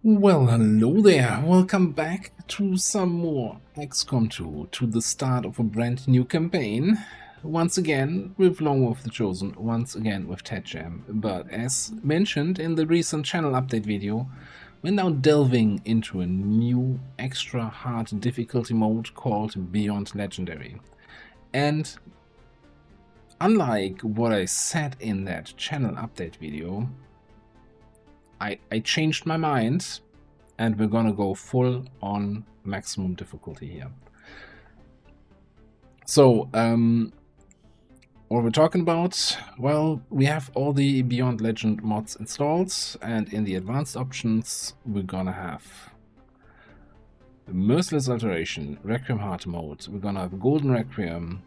Well, hello there. Welcome back to some more XCOM 2, to the start of a brand new campaign. Once again with Long War of the Chosen, once again with TEDjam. But as mentioned in the recent channel update video, we're now delving into a new extra hard difficulty mode called Beyond Legendary. And unlike what I said in that channel update video, I changed my mind. And we're gonna go full on maximum difficulty here. So, what we're talking about, well, we have all the Beyond Legend mods installed, and in the advanced options, we're gonna have Merciless Alteration, Requiem Heart mode, we're gonna have Golden Requiem,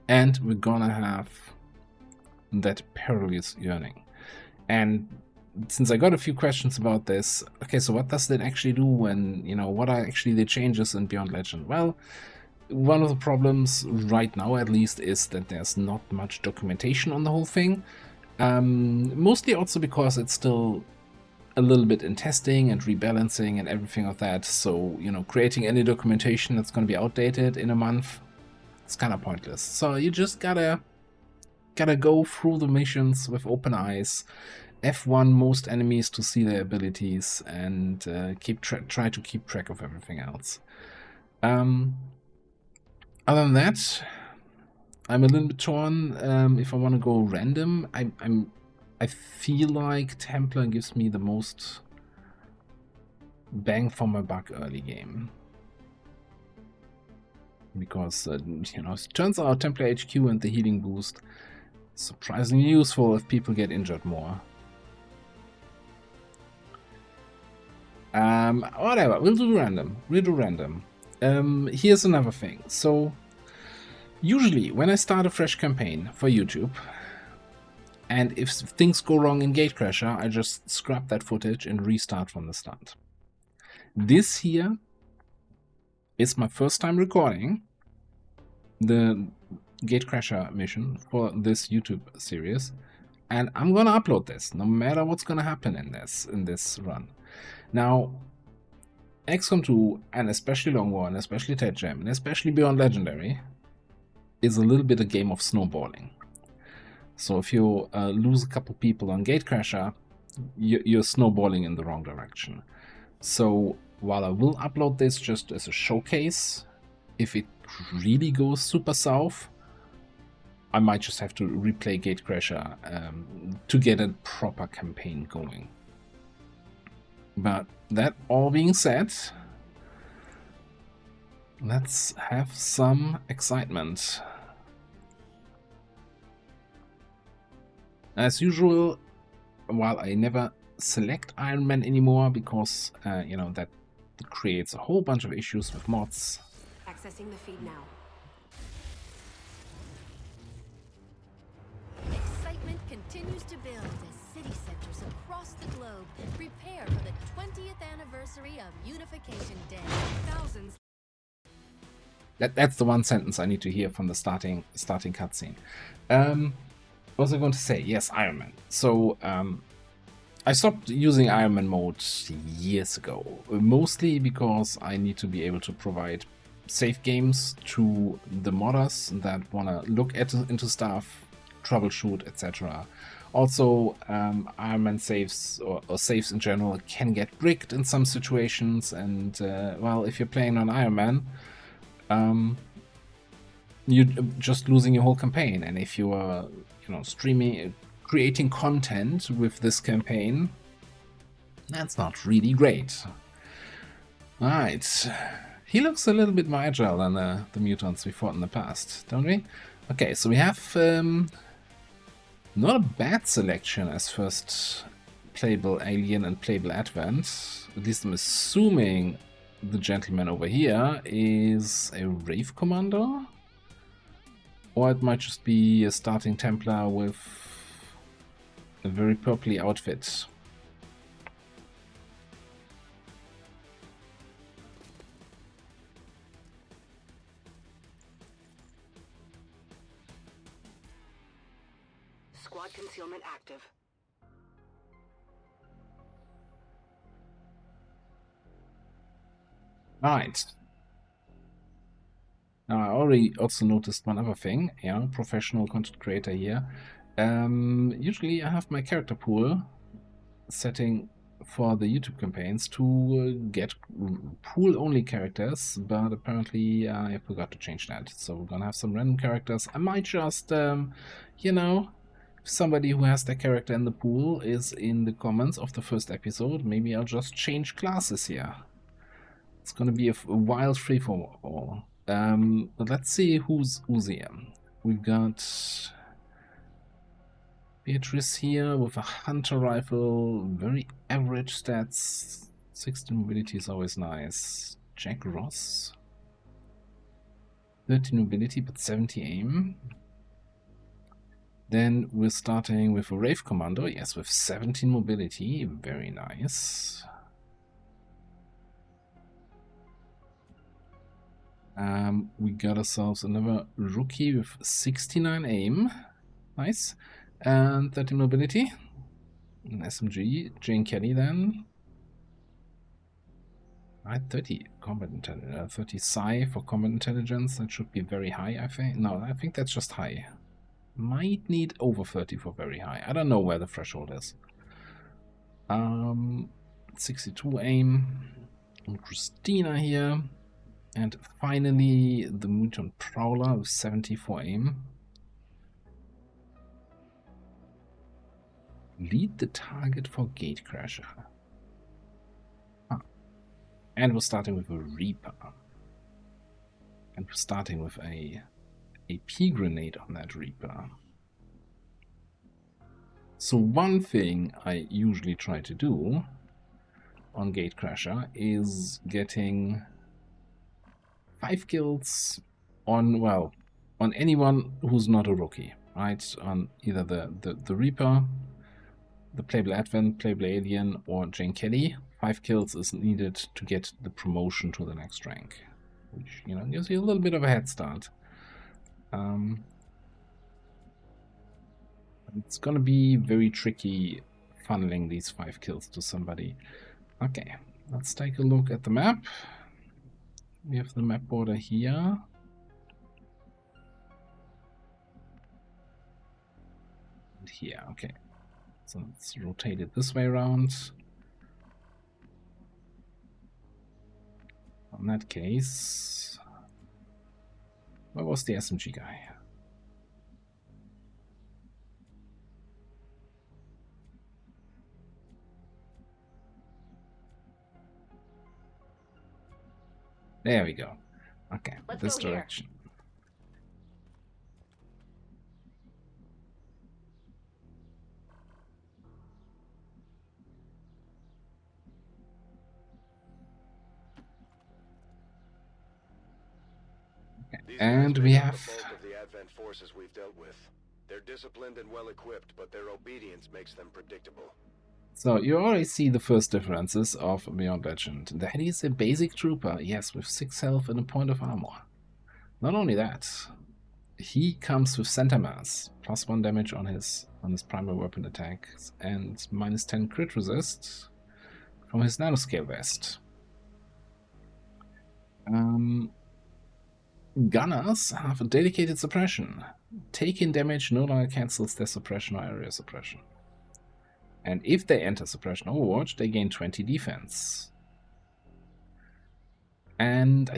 and we're gonna have that Perilous Yearning. And since I got a few questions about this, okay, so what does that actually do, and what are actually the changes in Beyond Legend? Well, one of the problems right now, at least, is that there's not much documentation on the whole thing. Mostly also because it's still a little bit in testing and rebalancing and everything of that. So, creating any documentation that's going to be outdated in a month, it's kind of pointless. So you just gotta go through the missions with open eyes. F1 most enemies to see their abilities, and try to keep track of everything else. Other than that, I'm a little bit torn if I want to go random. I feel like Templar gives me the most bang for my buck early game, because it turns out Templar HQ and the healing boost surprisingly useful if people get injured more. Whatever, we'll do random. Here's another thing. So, usually when I start a fresh campaign for YouTube, and if things go wrong in Gatecrasher, I just scrap that footage and restart from the start. This here is my first time recording the Gatecrasher mission for this YouTube series, and I'm gonna upload this no matter what's gonna happen in this run. Now, XCOM 2, and especially Long War, and especially TEDjam, and especially Beyond Legendary, is a little bit a game of snowballing. So if you lose a couple people on Gatecrasher, you're snowballing in the wrong direction. So while I will upload this just as a showcase, if it really goes super south, I might just have to replay Gatecrasher to get a proper campaign going. But that all being said, let's have some excitement. As usual, while I never select Iron Man anymore because, that creates a whole bunch of issues with mods. Accessing the feed now. Excitement continues to build as city centers across the globe prepare for the 20th anniversary of Unification Day. Thousands. That's the one sentence I need to hear from the starting cutscene. What was I going to say? Yes, Iron Man. So, I stopped using Iron Man mode years ago, mostly because I need to be able to provide save games to the modders that want to look into stuff, troubleshoot, etc. Also, Iron Man saves or saves in general can get bricked in some situations, and well, if you're playing on Iron Man, you're just losing your whole campaign. And if you are, creating content with this campaign, that's not really great. Alright, he looks a little bit more agile than the mutants we fought in the past, don't we? Okay, so we have not a bad selection as first playable alien and playable advent. At least I'm assuming the gentleman over here is a Wraith Commander? Or it might just be a starting Templar with a very purpley outfit. Squad concealment active. Alright. Now, I already also noticed one other thing. Yeah, professional content creator here. Usually I have my character pool setting for the YouTube campaigns to get pool-only characters, but apparently I forgot to change that. So we're gonna have some random characters. I might just, you know, if somebody who has their character in the pool is in the comments of the first episode, maybe I'll just change classes here. It's gonna be a wild free-for-all. But let's see who's here. We've got Beatrice here with a hunter rifle, very average stats. 16 mobility is always nice. Jack Ross, 13 mobility but 70 aim. Then we're starting with a Rave Commando, yes, with 17 mobility, very nice. We got ourselves another rookie with 69 aim, nice, and 13 mobility. An SMG, Jane Kelly then. 30 combat intelligence, 30 psi for combat intelligence. That should be very high, I think. No, I think that's just high. Might need over 30 for very high. I don't know where the threshold is. 62 aim. And Christina here. And finally, the Mutant Prowler with 74 aim. Lead the target for Gatecrasher. And we're starting with a Reaper. And we're starting with a AP grenade on that Reaper. So one thing I usually try to do on Gatecrasher is getting 5 kills on, well, on anyone who's not a rookie, right? On either the Reaper, the Playable Advent, Playable Alien, or Jane Kelly. 5 kills is needed to get the promotion to the next rank, which, you know, gives you a little bit of a head start. It's gonna be very tricky funneling these 5 kills to somebody. Okay, let's take a look at the map. We have the map border here. And here, okay. So let's rotate it this way around. In that case, where was the SMG guy? There we go. Okay, this direction. And we have the Advent forces we've dealt with. They're disciplined and well equipped, but their obedience makes them predictable. So you already see the first differences of Beyond Legend. That is a basic trooper, yes, with 6 health and a point of armor. Not only that, he comes with center mass, +1 damage on his primary weapon attacks, and -10 crit resist from his nanoscale vest. Gunners have a dedicated suppression. Taking damage no longer cancels their suppression or area suppression. And if they enter suppression Overwatch, they gain 20 defense. And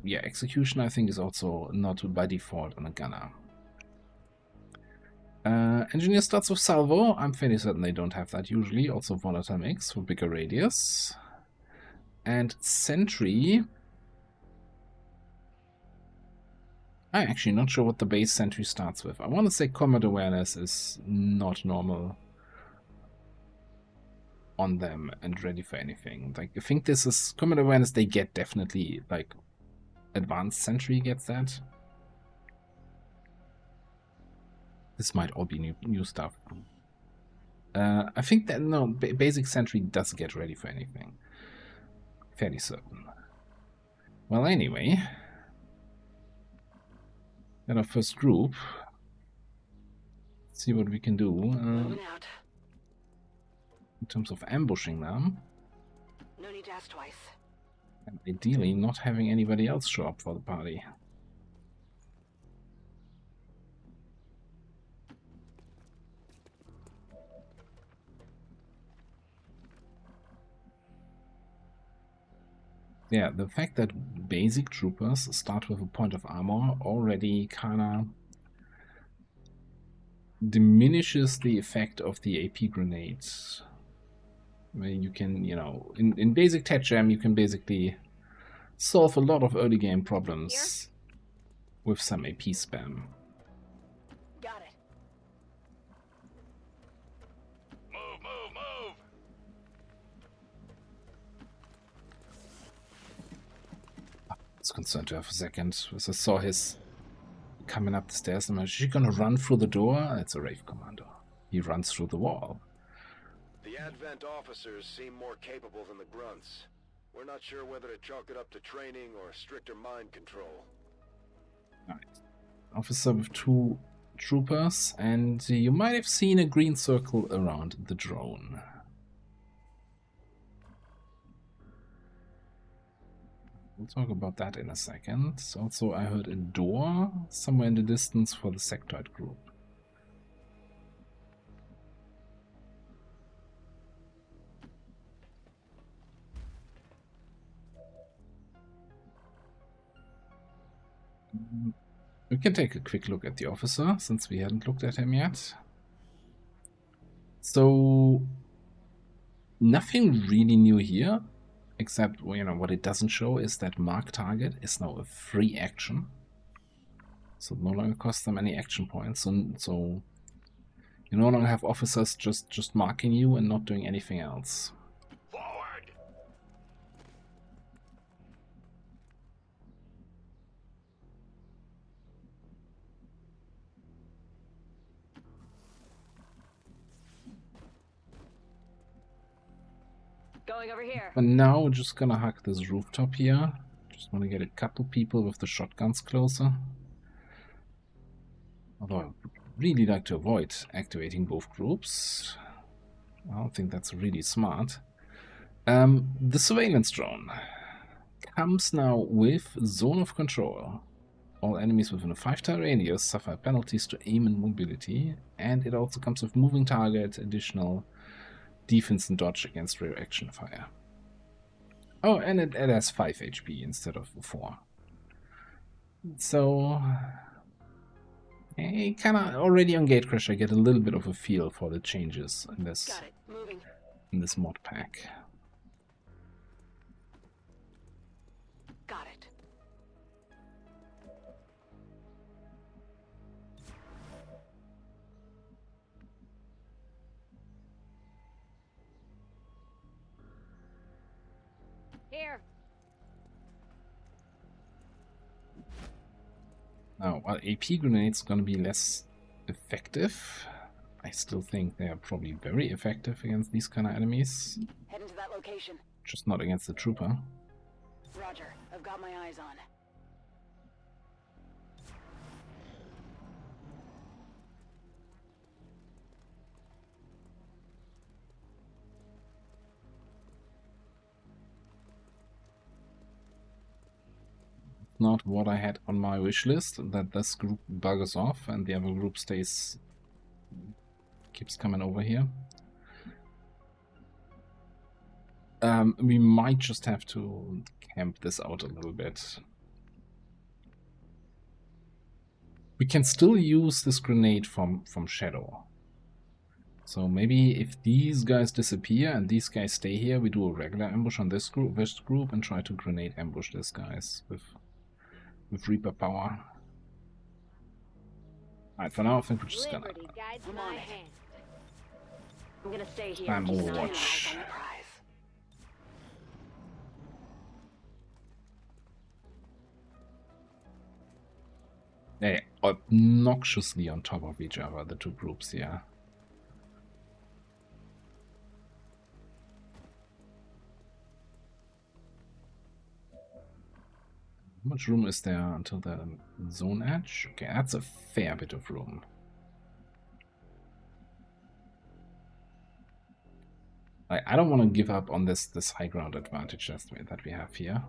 execution I think is also not by default on a gunner. Engineer starts with salvo. I'm fairly certain they don't have that usually. Also volatile mix for bigger radius. And sentry. I'm actually not sure what the base sentry starts with. I want to say combat awareness is not normal on them and ready for anything. Like, I think this is combat awareness they get definitely, like, advanced sentry gets that. This might all be new stuff. I think that, no, basic sentry does get ready for anything. Fairly certain. Well, anyway, got our first group. Let's see what we can do. In terms of ambushing them. No need to ask twice. And ideally, not having anybody else show up for the party. Yeah, the fact that basic troopers start with a point of armor already kinda diminishes the effect of the AP grenades. Where you can, you know, in basic tech jam, you can basically solve a lot of early game problems with some AP spam. Got it. Move! I was concerned to have a second as I saw his coming up the stairs. And I'm like, is she gonna run through the door? It's a Wraith Commando. He runs through the wall. The Advent officers seem more capable than the grunts. We're not sure whether to chalk it up to training or stricter mind control. Right. Officer with 2 troopers, and you might have seen a green circle around the drone. We'll talk about that in a second. Also, I heard a door somewhere in the distance for the Sectoid group. We can take a quick look at the officer, since we hadn't looked at him yet. So, nothing really new here, except, you know, what it doesn't show is that mark target is now a free action. So it no longer costs them any action points. So you no longer have officers just marking you and not doing anything else. Forward! Going over here. But now we're just gonna hack this rooftop here. Just want to get a couple people with the shotguns closer. Although I would really like to avoid activating both groups. I don't think that's really smart. The surveillance drone comes now with zone of control. All enemies within a 5-tile radius suffer penalties to aim and mobility, and it also comes with moving target, additional defense and dodge against rear action fire. Oh, and it has 5 HP instead of 4. So, I kind of already on Gatecrasher get a little bit of a feel for the changes in this Got it. Moving. in this mod pack. Got it. Here. Now, while AP grenades are going to be less effective, I still think they are probably very effective against these kind of enemies. Heading to that location. Just not against the trooper. Roger. I've got my eyes on. Not what I had on my wish list, that this group buggers off and the other group keeps coming over here. We might just have to camp this out a little bit. We can still use this grenade from Shadow. So maybe if these guys disappear and these guys stay here, we do a regular ambush on this group and try to grenade ambush these guys with Reaper power. Alright, for now I think we're just gonna I'm on it. I'm gonna stay here. spam Keep an eye on Overwatch. the prize. They're obnoxiously on top of each other, the two groups here. How much room is there until the zone edge? Okay, that's a fair bit of room. I don't want to give up on this high ground advantage that we have here.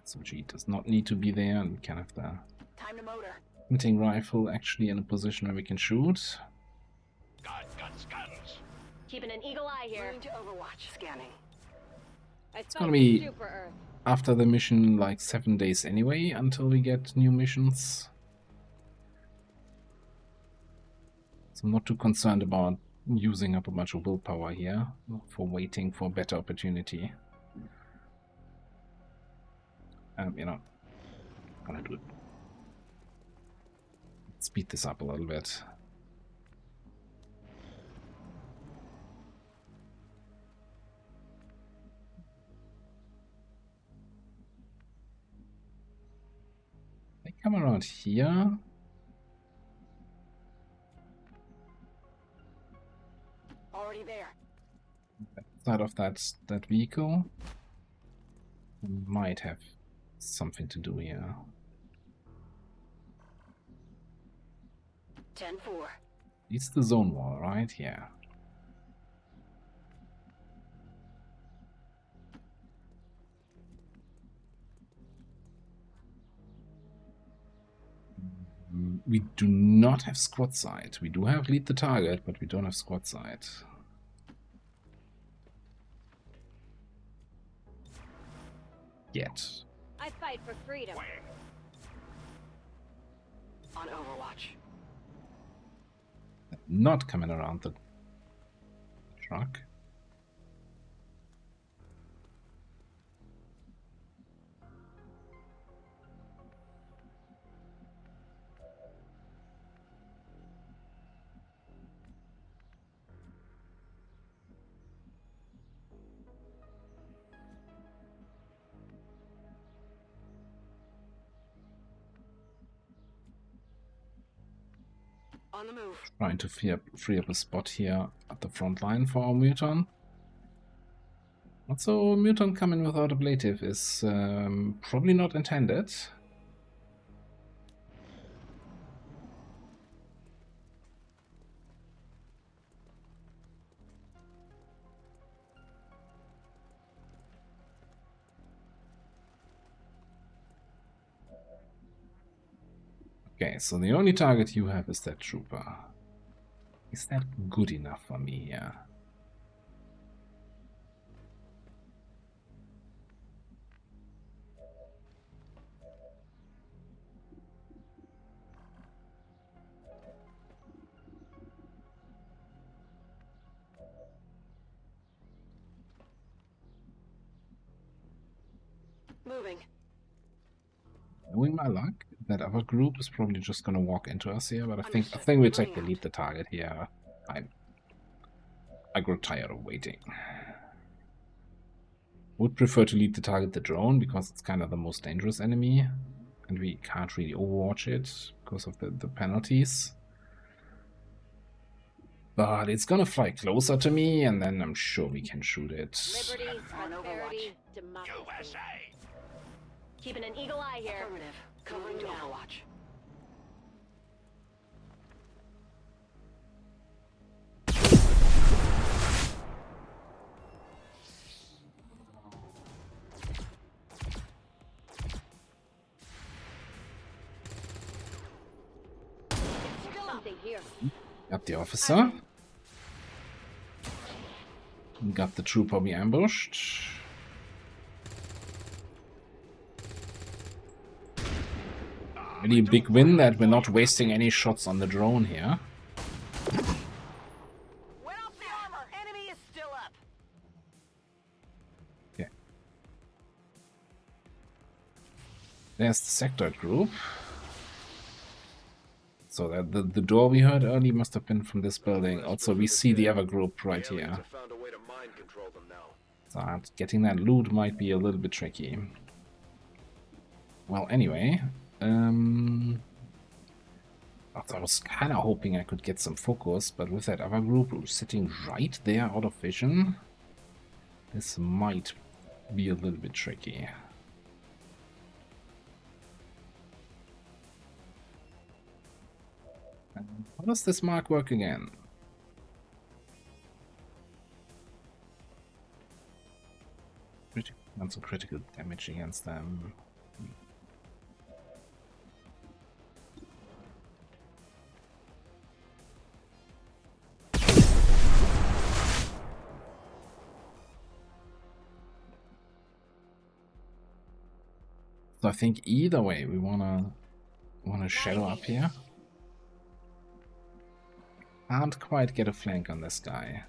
SMG does not need to be there, and we can have the Time to motor. hunting rifle actually in a position where we can shoot. Guns. Keeping an eagle eye here. Moving to Overwatch. Scanning. It's gonna be after the mission like 7 days anyway until we get new missions. So I'm not too concerned about using up a bunch of willpower here for waiting for a better opportunity. You know, gonna do it. Speed this up a little bit. They come around here. Already there. Side of that vehicle might have something to do here. 10-4. It's the zone wall, right? Yeah. We do not have squad sight. We do have lead the target, but we don't have squad sight. Yet. I fight for freedom. On Overwatch. Not coming around the truck. On the move. Trying to free up a spot here at the front line for our mutant. Also, mutant coming without ablative is probably not intended. Okay, so the only target you have is that trooper. Is that good enough for me here? Moving. Knowing my luck, that other group is probably just gonna walk into us here, but I think we take the lead the target here. I grow tired of waiting. Would prefer to lead the target the drone because it's kind of the most dangerous enemy, and we can't really overwatch it because of the penalties. But it's gonna fly closer to me, and then I'm sure we can shoot it. Liberty, prosperity, democracy. USA. Keeping an eagle eye here. Affirmative. Covering to Overwatch. Something here. Got the officer. Got the trooper we ambushed. Really big win that we're not wasting any shots on the drone here. Went off the armor. Enemy is still up. Okay. There's the Sectoid group. So that the door we heard early must have been from this building. Also, we see the other group right here. So getting that loot might be a little bit tricky. Well, anyway. I was kind of hoping I could get some focus, but with that other group sitting right there out of vision, this might be a little bit tricky. How does this mark work again? Critical Not some critical damage against them. So I think either way we wanna shadow up here. Can't quite get a flank on this guy.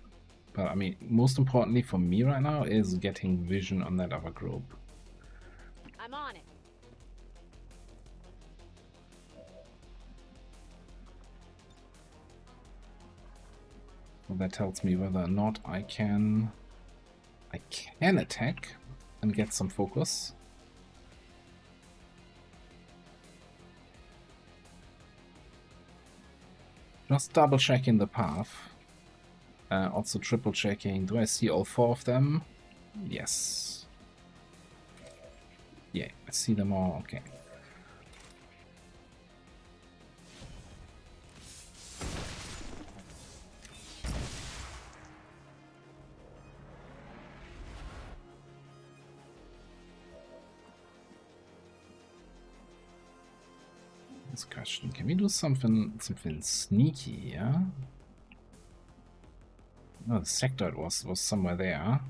But I mean, most importantly for me right now is getting vision on that other group. I'm on it. So that tells me whether or not I can attack and get some focus. Just double checking the path. Also triple checking. Do I see all 4 of them? Yes. Yeah, I see them all. Okay. This question. Can we do something sneaky here? Oh, the Sectoid was somewhere there.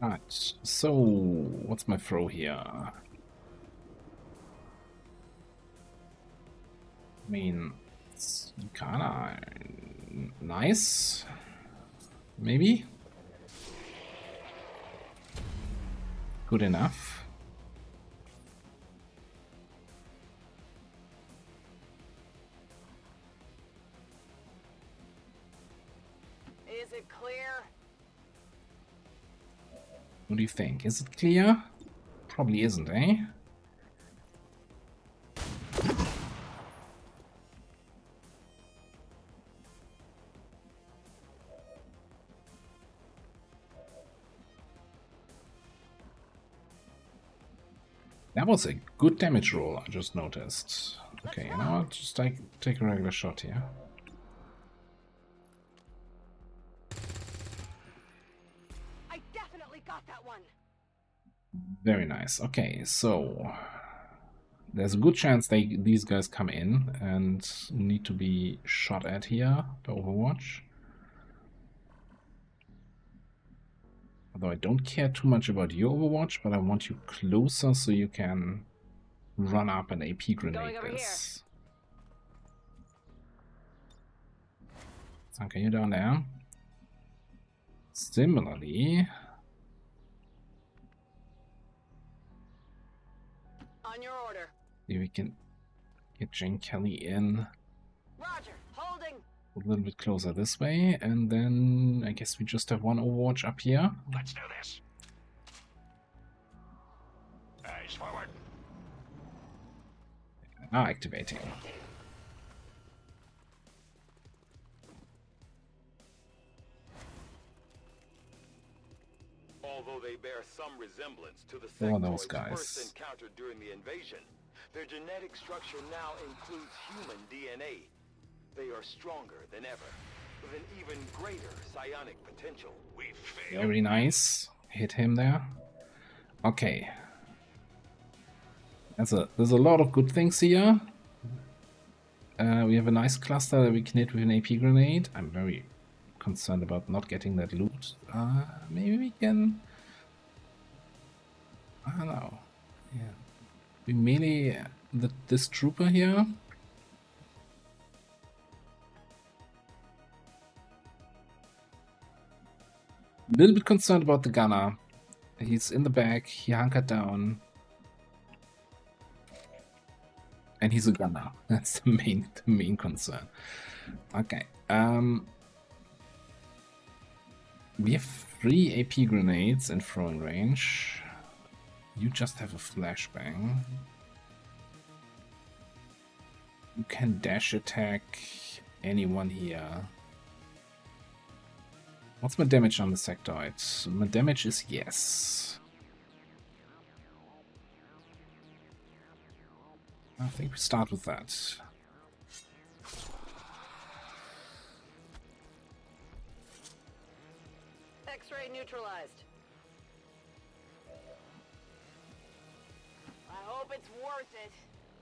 Alright, so what's my throw here? I mean, it's kinda nice, maybe? Good enough. Is it clear? What do you think? Is it clear? Probably isn't, eh? That was a good damage roll, I just noticed. Okay, you know what? Just take a regular shot here. I definitely got that one. Very nice. Okay, so there's a good chance these guys come in and need to be shot at here, the Overwatch. Although I don't care too much about your Overwatch, but I want you closer so you can run up and AP grenade this. Okay, you're down there. Similarly, On your order. maybe we can get Jane Kelly in Roger, holding. a little bit closer this way, and then I guess we just have one Overwatch up here. Let's do this. Eyes forward. Now activating. Although they bear some resemblance to the Who are those Sectoids guys? first encountered during the invasion, their genetic structure now includes human DNA. They are stronger than ever, with an even greater psionic potential. We failed. Very nice. Hit him there. Okay. There's a lot of good things here. We have a nice cluster that we can hit with an AP grenade. I'm very concerned about not getting that loot. Maybe we can... I don't know. Yeah. We melee this trooper here. A little bit concerned about the gunner. He's in the back, he hunkered down. And he's a gunner. That's the main concern. Okay. We have 3 AP grenades in throwing range. You just have a flashbang. You can dash attack anyone here. What's my damage on the sectoid? My damage is yes. I think we start with that. X-ray neutralized. I hope it's worth it.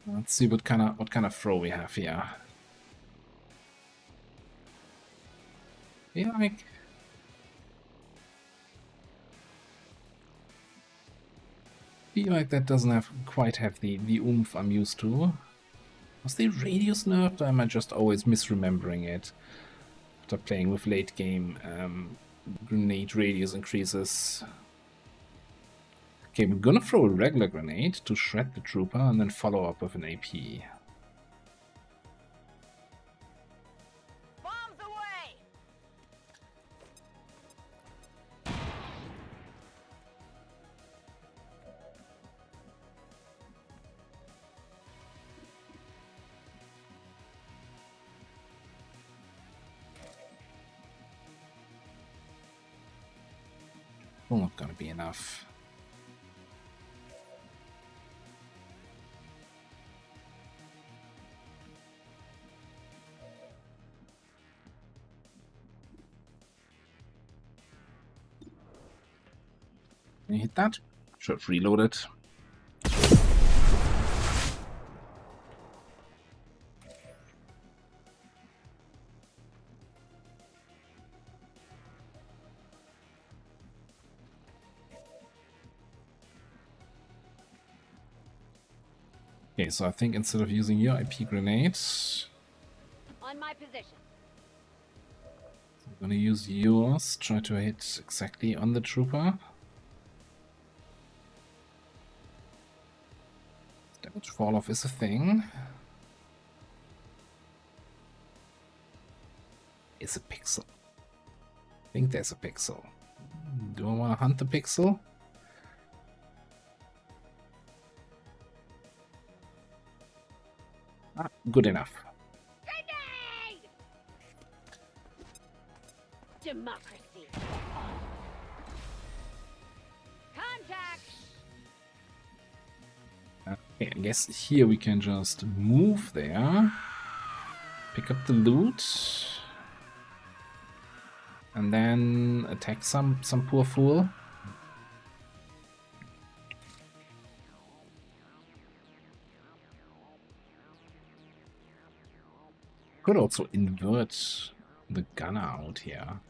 Let's see what kind of throw we have here. Yeah, feel like that doesn't have quite have the oomph I'm used to. Was the radius nerfed, or am I just always misremembering it after playing with late game grenade radius increases? Okay, we're gonna throw a regular grenade to shred the trooper and then follow up with an AP. Bombs away! Well, not gonna be enough. Can you hit that? Should have reloaded. Okay, so I think instead of using your IP grenades, On my position. I'm gonna use yours. Try to hit exactly on the trooper. Damage fall off is a thing. It's a pixel. I think there's a pixel. Do I want to hunt the pixel? Ah, good enough. Grenade! Democracy. Contact! Okay, I guess here we can just move there, pick up the loot, and then attack some poor fool. Could also invert the gunner out here.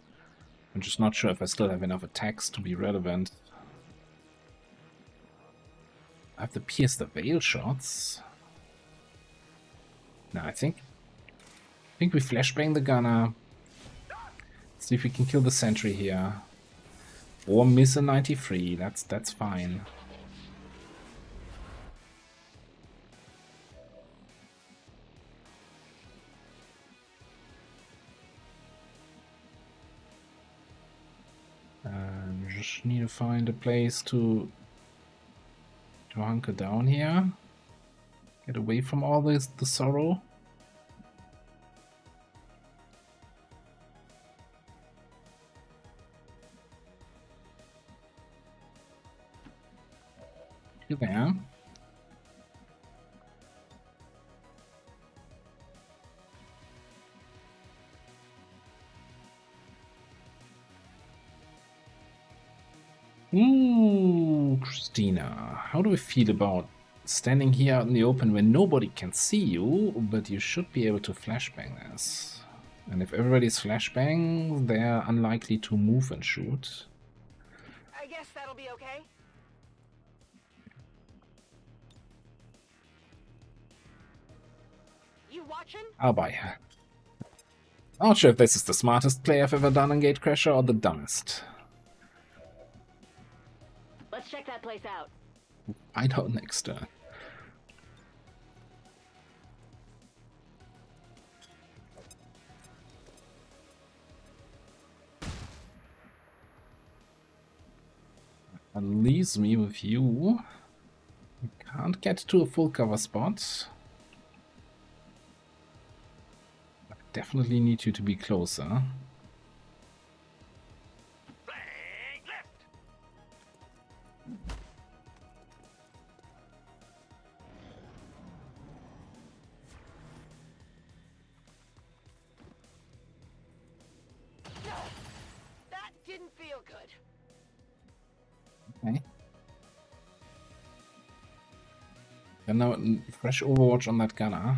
I'm just not sure if I still have enough attacks to be relevant. I have to pierce the veil shots. No, I think we flashbang the gunner. See if we can kill the sentry here. Or miss a 93. That's fine. Just need to find a place to hunker down here. Get away from all the sorrow. You there. Ooh, Christina, how do we feel about standing here out in the open where nobody can see you, but you should be able to flashbang this? And if everybody's flashbang, they're unlikely to move and shoot. I guess that'll be okay. You watching? I'll buy her. I'm not sure if this is the smartest play I've ever done on Gatecrasher or the dumbest. Let's check that place out. Find out next turn. That leaves me with you. Can't get to a full cover spot. I definitely need you to be closer. Flank left. No, that didn't feel good. Okay. And now fresh Overwatch on that gunner.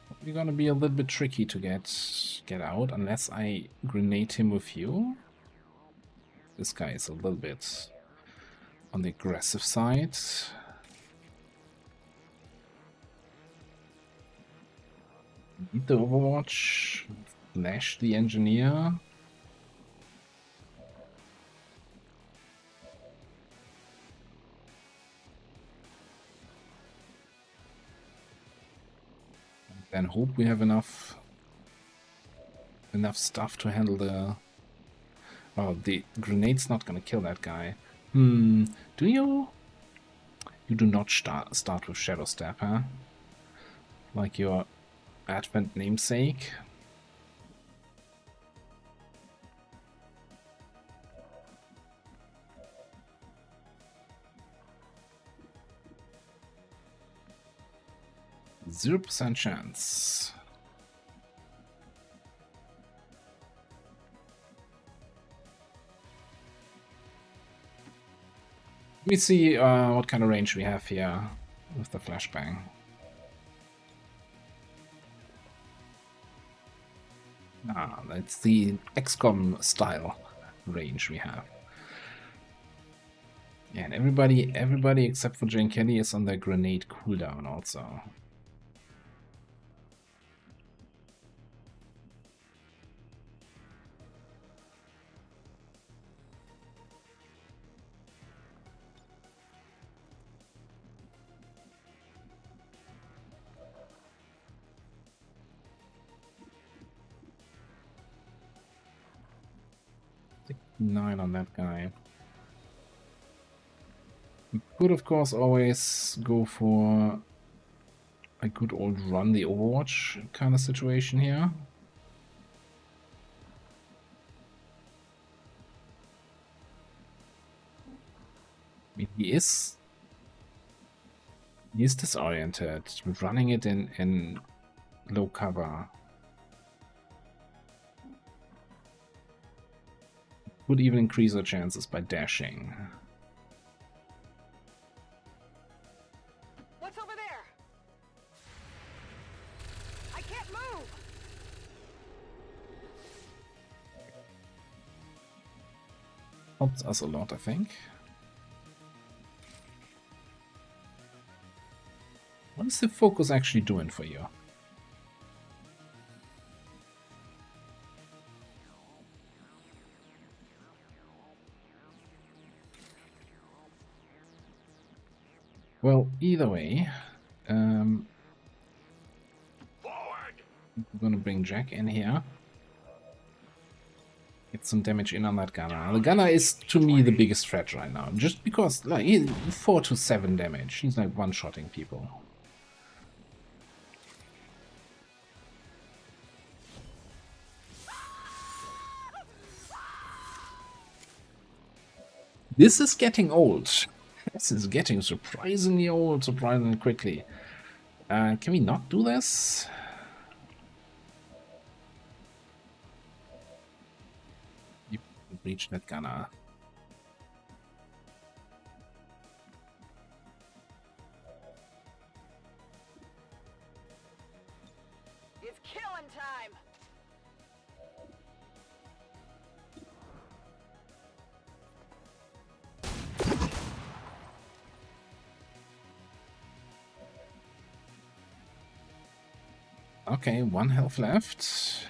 Probably gonna be a little bit tricky to get out unless I grenade him with you. This guy is a little bit on the aggressive side. Need the Overwatch. Flash the engineer. And then hope we have enough stuff to handle the... Oh, the grenade's not gonna kill that guy. Do you? You do not start with Shadow Step, huh? Like your Advent namesake. %0 chance. Let me see what kind of range we have here with the flashbang. Ah, that's the XCOM style range we have. Yeah, and everybody except for Jane Kelly is on their grenade cooldown also. Nine on that guy. We could, of course, always go for a good old run the Overwatch kind of situation here. I mean, he is disoriented, running it in low cover. Would even increase our chances by dashing. What's over there? I can't move. Helps us a lot, I think. What is the focus actually doing for you? Well, either way, Forward. we're gonna bring Jack in here. Get some damage in on that gunner. The gunner is, to me, the biggest threat right now. Just because, like, 4 to 7 damage. He's like one-shotting people. This is getting old. This is getting surprisingly old, surprisingly quickly. Can we not do this? You reach that gunner. It's killing time. Okay, 1 health left.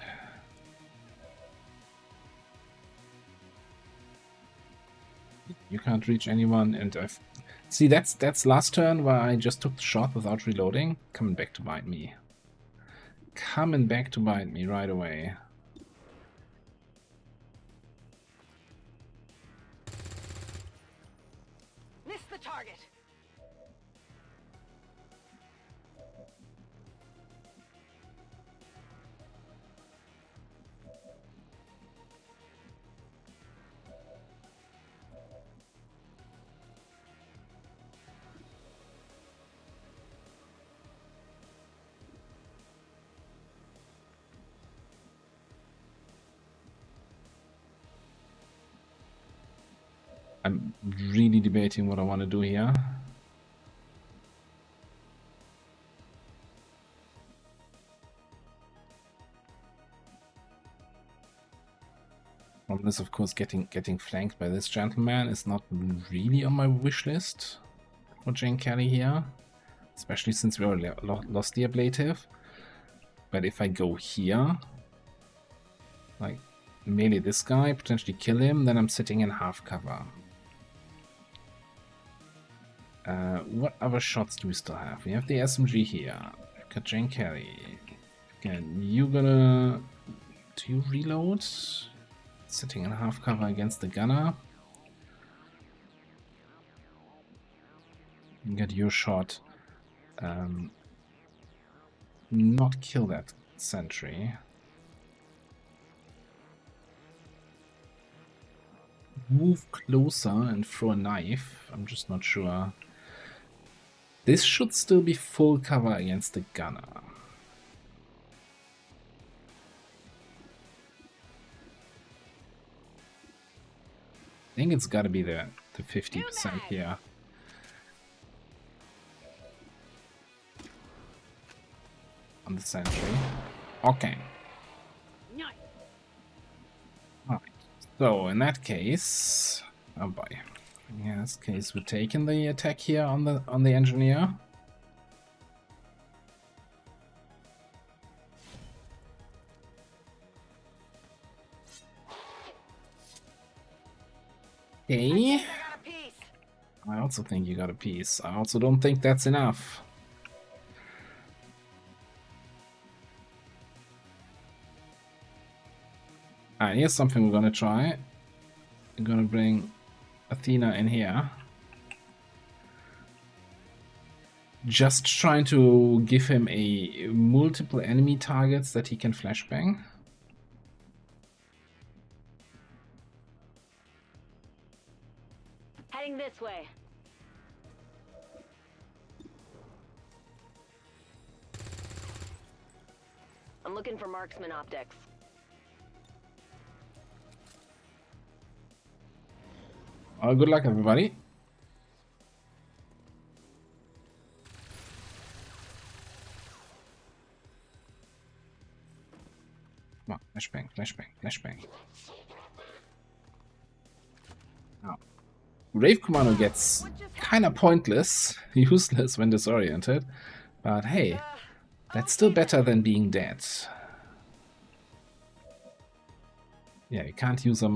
You can't reach anyone, and See, that's last turn where I just took the shot without reloading. Coming back to bite me. Coming back to bite me right away. Missed the target. I'm really debating what I want to do here. This, of course, getting flanked by this gentleman is not really on my wish list for Jane Kelly here, especially since we already lost the ablative. But if I go here, like melee this guy, potentially kill him, then I'm sitting in half cover. What other shots do we still have? We have the SMG here. We've got Jane Kelly. Again, you gonna... Do you reload? Sitting in half cover against the gunner. You get your shot. Not kill that sentry. Move closer and throw a knife. I'm just not sure. This should still be full cover against the gunner. I think it's got to be the 50% here. On the sentry. Okay. Alright. So in that case, oh boy. In this case, we're taking the attack here on the engineer. Okay. I also think you got a piece. I also don't think that's enough. Alright, here's something we're gonna try. We're gonna bring Athena in here. Just trying to give him a multiple enemy targets that he can flashbang. Heading this way. I'm looking for marksman optics. Good luck, everybody. Come on, flashbang, flashbang, flashbang. Now, Rave Commando gets kind of pointless, useless when disoriented, but hey, that's still better than being dead. Yeah, you can't use a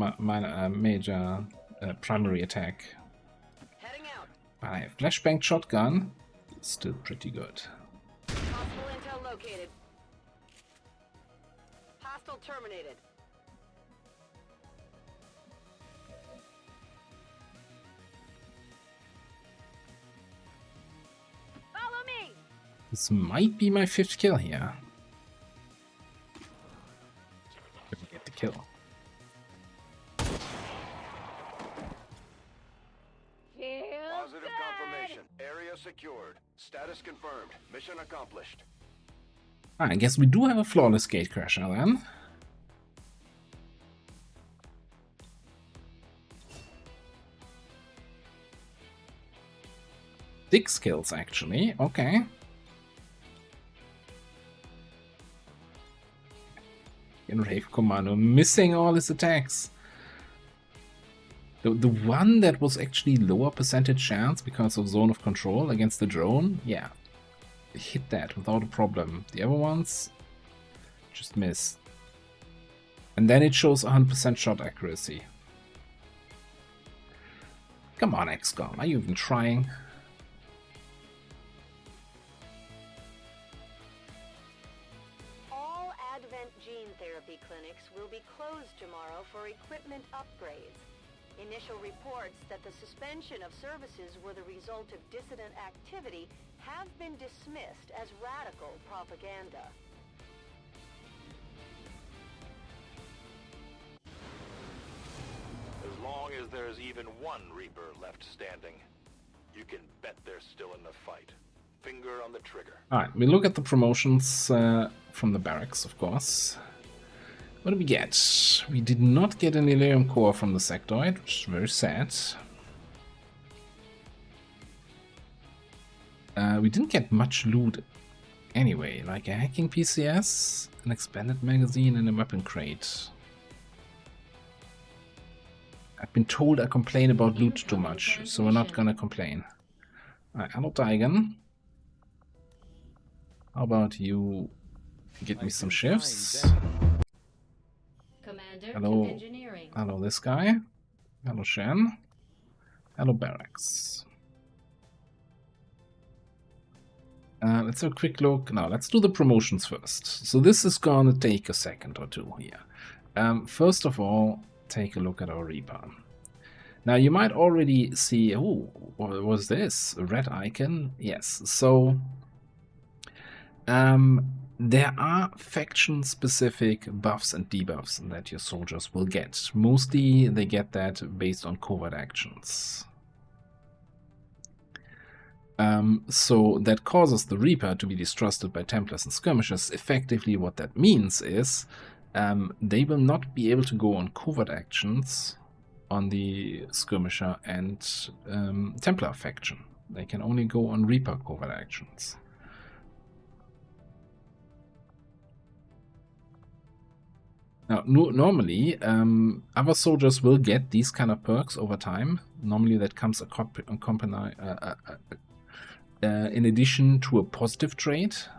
major primary attack. Heading out. But I have flashbang shotgun, still pretty good. Possible intel located. Hostile terminated. Follow me. This might be my 5th kill here. Let me get the kill. Positive confirmation. Area secured. Status confirmed. Mission accomplished. I guess we do have a flawless Gatecrasher then. 6 kills actually, okay. In Rave Commando, missing all his attacks. The one that was actually lower percentage chance because of zone of control against the drone, yeah, hit that without a problem. The other ones just miss. And then it shows 100% shot accuracy. Come on, XCOM, are you even trying? All Advent gene therapy clinics will be closed tomorrow for equipment upgrades. Initial reports that the suspension of services were the result of dissident activity have been dismissed as radical propaganda. As long as there's even one Reaper left standing, you can bet they're still in the fight. Finger on the trigger. Alright, we look at the promotions from the Barracks, of course. What do we get? We did not get an Elerium core from the Sectoid, which is very sad. We didn't get much loot anyway, like a hacking PCS, an expanded magazine, and a weapon crate. I've been told I complain about loot too much, so we're not gonna complain. Alright, hello Daigen. How about you get me some shifts? Commander Hello. to engineering. Hello this guy. Hello Shen. Hello Barracks. Let's have a quick look. Now, let's do the promotions first. So this is gonna take a second or two here. First of all, take a look at our Reaper. Now, you might already see, oh, what was this? A red icon? Yes. So, there are faction-specific buffs and debuffs that your soldiers will get. Mostly, they get that based on covert actions. So that causes the Reaper to be distrusted by Templars and Skirmishers. Effectively, what that means is they will not be able to go on covert actions on the Skirmisher and Templar faction. They can only go on Reaper covert actions. Now, normally, other soldiers will get these kind of perks over time. Normally, that comes in addition to a positive trait.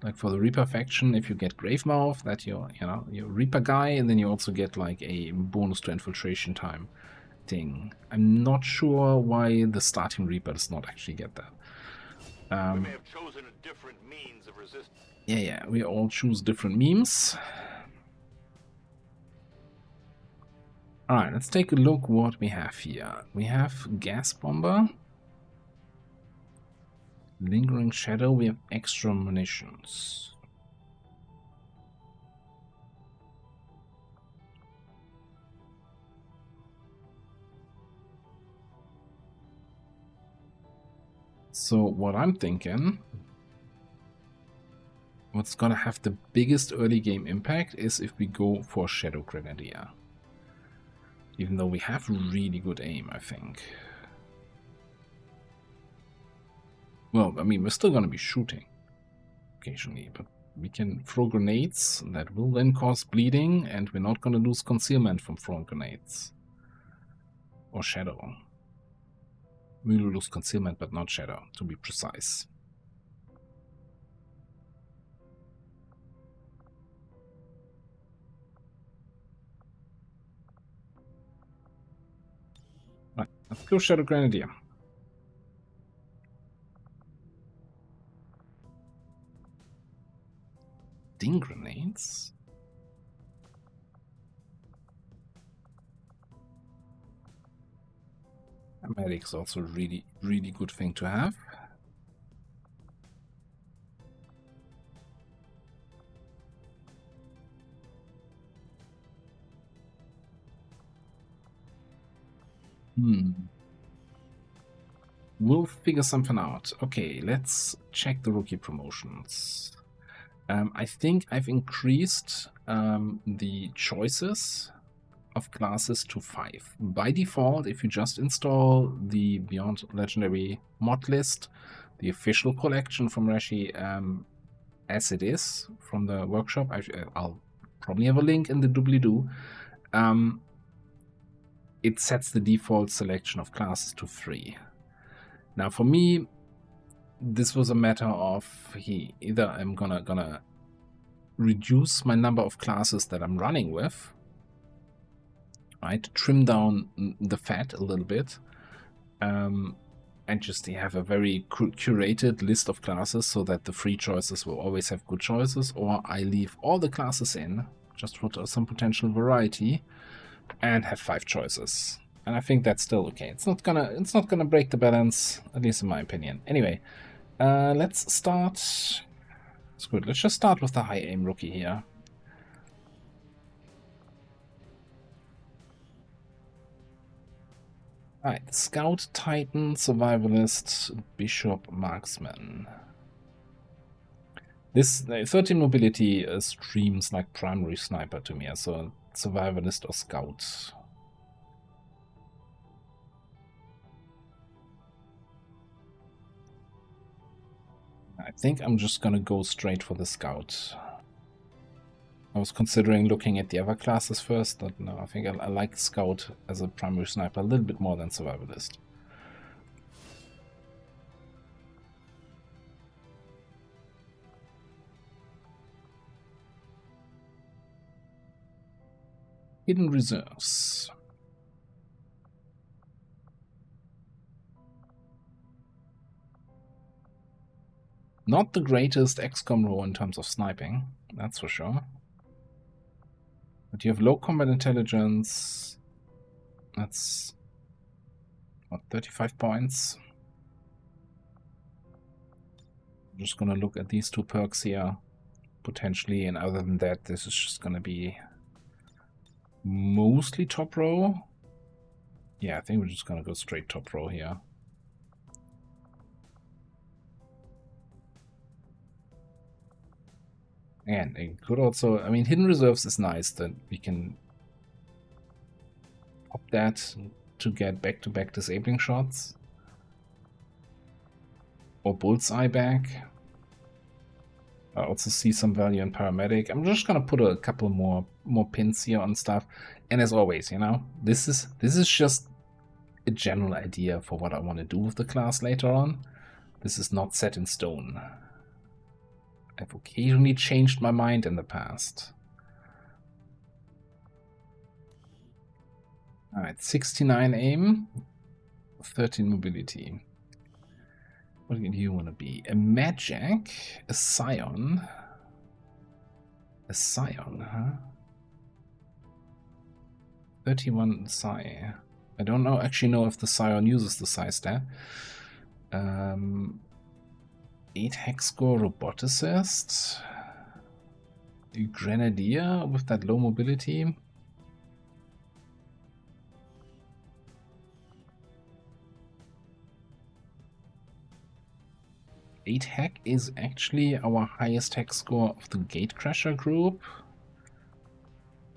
Like for the Reaper faction, if you get Gravemouth, that you're Reaper guy, and then you also get like a bonus to infiltration time thing. I'm not sure why the starting Reaper does not actually get that. We may have chosen a different means of resistance. Yeah, we all choose different memes. Alright, let's take a look what we have here. We have Gas Bomber. Lingering Shadow, we have extra munitions. So what I'm thinking, what's gonna have the biggest early game impact is if we go for Shadow Grenadier. Even though we have really good aim, I think. Well, I mean, we're still going to be shooting occasionally, but we can throw grenades that will then cause bleeding, and we're not going to lose concealment from throwing grenades. Or shadow. We will lose concealment, but not shadow, to be precise. Right, let's go Shadow Grenadier. Sting grenades? A medic's also a really good thing to have. We'll figure something out. Okay, let's check the rookie promotions. I think I've increased the choices of classes to 5. By default, if you just install the Beyond Legendary mod list, the official collection from Rashi, as it is from the workshop, I'll probably have a link in the doobly-doo. It sets the default selection of classes to 3. Now, for me, this was a matter of either I'm gonna reduce my number of classes that I'm running with, right? Trim down the fat a little bit, And just they have a very curated list of classes so that the free choices will always have good choices, or I leave all the classes in just for some potential variety and have 5 choices. And I think that's still okay. It's not gonna break the balance, at least in my opinion. Anyway, let's start. It's good. Let's just start with the high aim rookie here. Alright, Scout, Titan, Survivalist, Bishop, Marksman. This 13 mobility streams like primary sniper to me, so Survivalist or Scout. I think I'm just gonna go straight for the Scout. I was considering looking at the other classes first, but no, I think I like Scout as a primary sniper a little bit more than Survivalist. Hidden reserves. Not the greatest XCOM row in terms of sniping, that's for sure. But you have low combat intelligence. That's what, 35 points. I'm just gonna look at these 2 perks here potentially, and other than that, this is just gonna be mostly top row. Yeah, I think we're just gonna go straight top row here. And it could also, I mean, hidden reserves is nice that we can pop that to get back-to-back disabling shots. Or bullseye back. I also see some value in paramedic. I'm just gonna put a couple more pins here on stuff. And as always, you know, this is just a general idea for what I want to do with the class later on. This is not set in stone. I've occasionally changed my mind in the past. Alright, 69 aim, 13 mobility. What do you want to be? A magic? A scion? A scion, huh? 31 psi. I don't actually know if the scion uses the psi stat. 8 hex score roboticist. A grenadier with that low mobility. Eight hack is actually our highest hack score of the Gatecrasher group.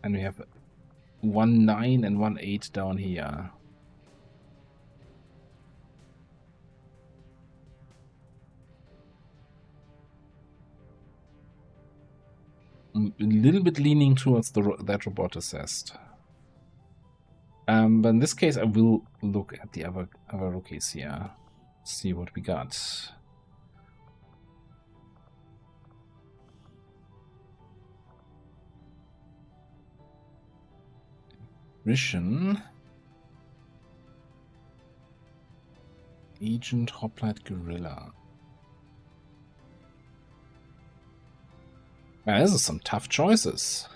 And we have 1-9 and 1-8 down here. I'm a little bit leaning towards that roboticist. But in this case, I will look at the other rookies here. See what we got. Vision. Agent Hoplite Gorilla. Now, this is some tough choices.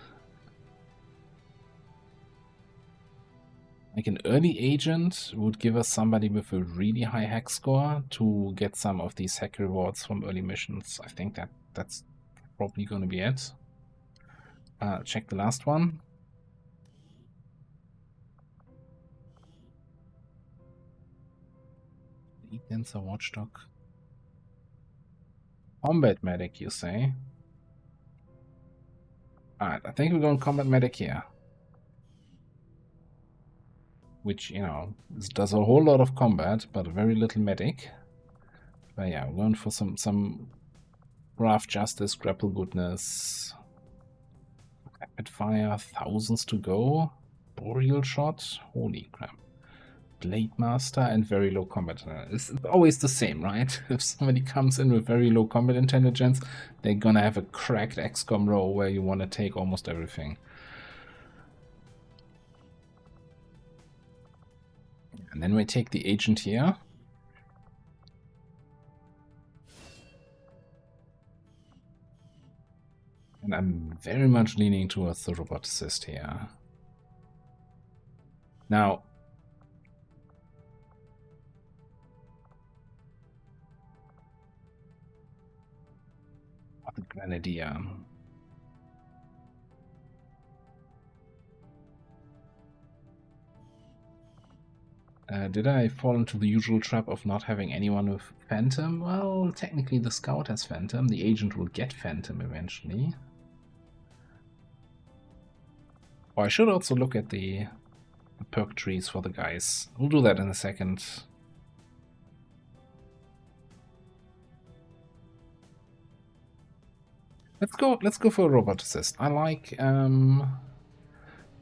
Like an early agent would give us somebody with a really high hack score to get some of these hack rewards from early missions. I think that's probably going to be it. Check the last one. Dancer Watchdog. Combat Medic, you say? Alright, I think we're going Combat Medic here. Which, you know, does a whole lot of combat, but very little medic. But yeah, we're going for some Graph Justice, Grapple Goodness. Rapid Fire, thousands to go. Boreal Shot, holy crap. Blade Master and very low combat. It's always the same, right? If somebody comes in with very low combat intelligence, they're gonna have a cracked XCOM row where you want to take almost everything. And then we take the agent here. And I'm very much leaning towards the roboticist here. Now, the Grenadier. Did I fall into the usual trap of not having anyone with Phantom? Well, technically the Scout has Phantom. The Agent will get Phantom eventually. Or I should also look at the perk trees for the guys. We'll do that in a second. Let's go for a roboticist. I like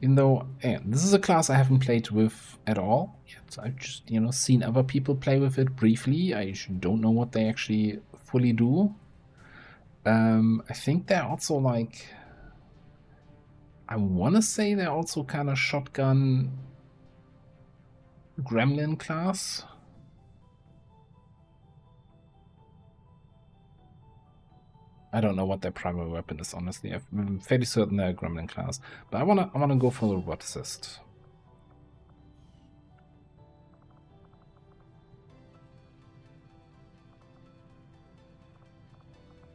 even though this is a class I haven't played with at all yet. I've just, you know, seen other people play with it briefly. I don't know what they actually fully do. I think they're also like, I want to say they're also kind of shotgun gremlin class. I don't know what their primary weapon is, honestly. I'm fairly certain they're a gremlin class. But I wanna go for the roboticist.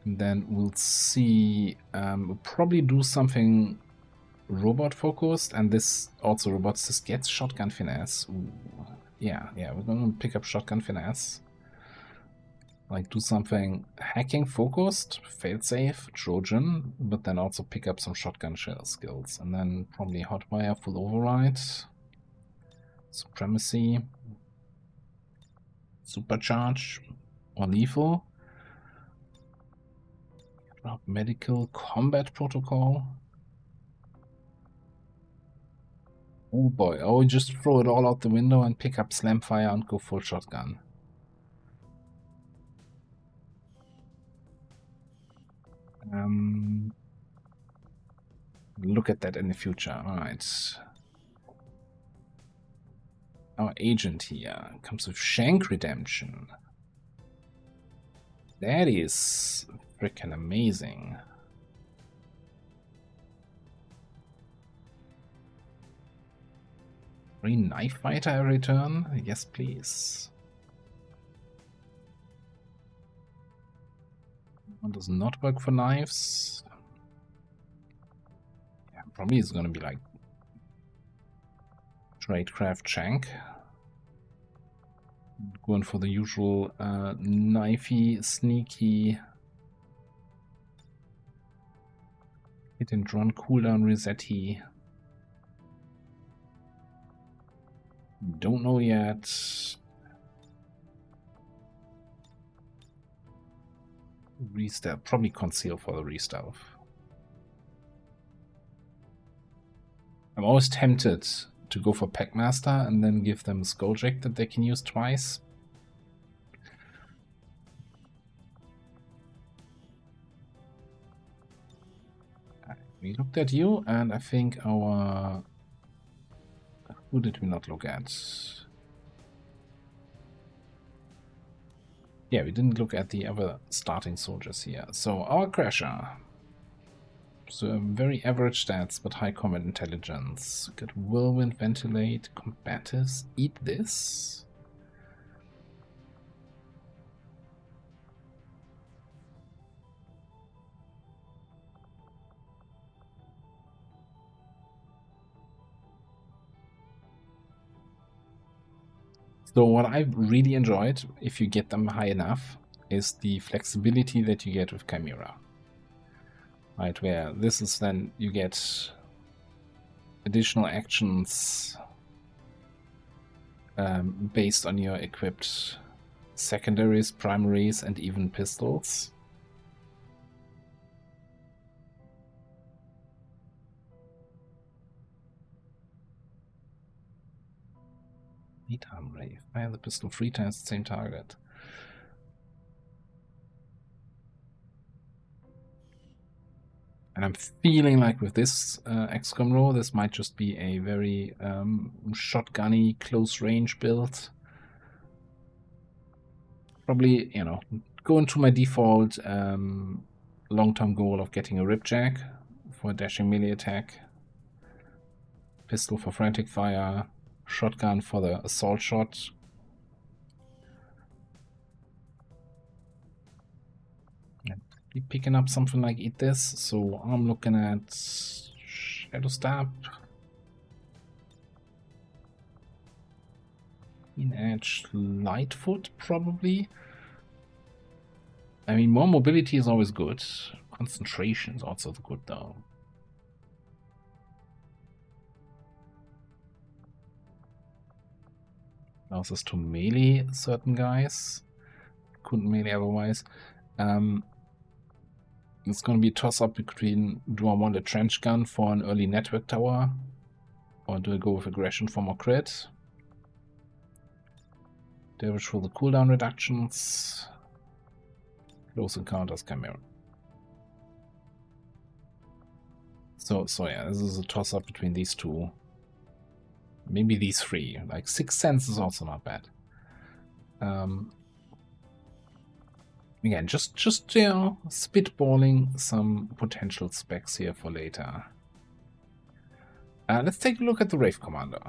And then we'll see. We'll probably do something robot focused, and this also roboticist gets shotgun finesse. Ooh. Yeah, we're gonna pick up shotgun finesse. Like do something hacking focused, failsafe, Trojan, but then also pick up some shotgun shell skills, and then probably hotwire, full override, supremacy, supercharge, or lethal. Drop medical, combat protocol. Oh boy, oh, just throw it all out the window and pick up slam fire and go full shotgun. Look at that in the future. Alright. Our agent here comes with Shank Redemption. That is freaking amazing. Free knife fighter every turn? Yes, please. One does not work for knives. Yeah, probably is gonna be like Tradecraft Shank. Going for the usual knifey, sneaky hit and run cooldown reset-y. Don't know yet. Restealth, probably conceal for the restealth. I'm always tempted to go for Packmaster and then give them Skulljack that they can use twice. We looked at you, and I think our... Who did we not look at? Yeah, we didn't look at the other starting soldiers here. So our Crasher. So very average stats, but high combat intelligence. Good whirlwind, ventilate, combatives. Eat this. So what I've really enjoyed, if you get them high enough, is the flexibility that you get with Chimera. Right, where this is then you get additional actions based on your equipped secondaries, primaries, and even pistols. Arm ray. Fire the pistol 3 times the same target. And I'm feeling like with this XCOM row, this might just be a very shotgunny, close-range build. Probably, you know, go into my default long-term goal of getting a ripjack for a dashing melee attack, pistol for frantic fire, shotgun for the assault shot. Be picking up something like Eat This, so I'm looking at Shadow Stab, Keen Edge, Lightfoot probably. I mean, more mobility is always good. Concentration is also good though. Allows us to melee certain guys. Couldn't melee otherwise. It's going to be a toss-up between, do I want a trench gun for an early network tower, or do I go with aggression for more crit? Damage for the cooldown reductions. Close encounters camera. So yeah, this is a toss-up between these two. Maybe these three. Like Sixth Sense is also not bad. Again, just you know, spitballing some potential specs here for later. Let's take a look at the Rave Commander.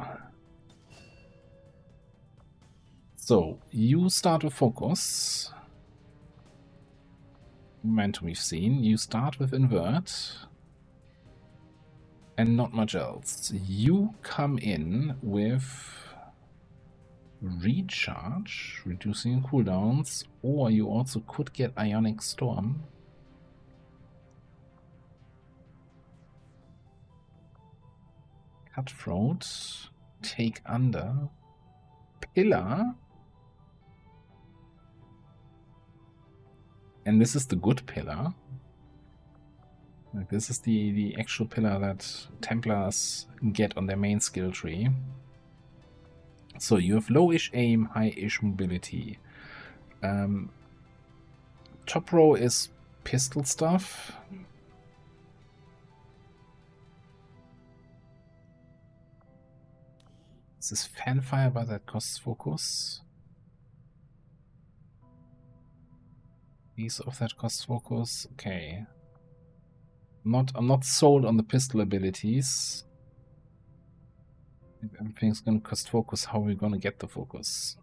So you start with focus. Momentum we've seen. You start with invert. And not much else. You come in with recharge, reducing cooldowns, or you also could get Ionic Storm. Cutthroat, take under, pillar, and this is the good pillar. Like this is the actual pillar that Templars get on their main skill tree. So you have lowish aim, high-ish mobility. Top row is pistol stuff. This is fanfire, but that costs focus. These of that costs focus. Okay. I'm not sold on the pistol abilities. If everything's gonna cost focus, how are we gonna get the focus?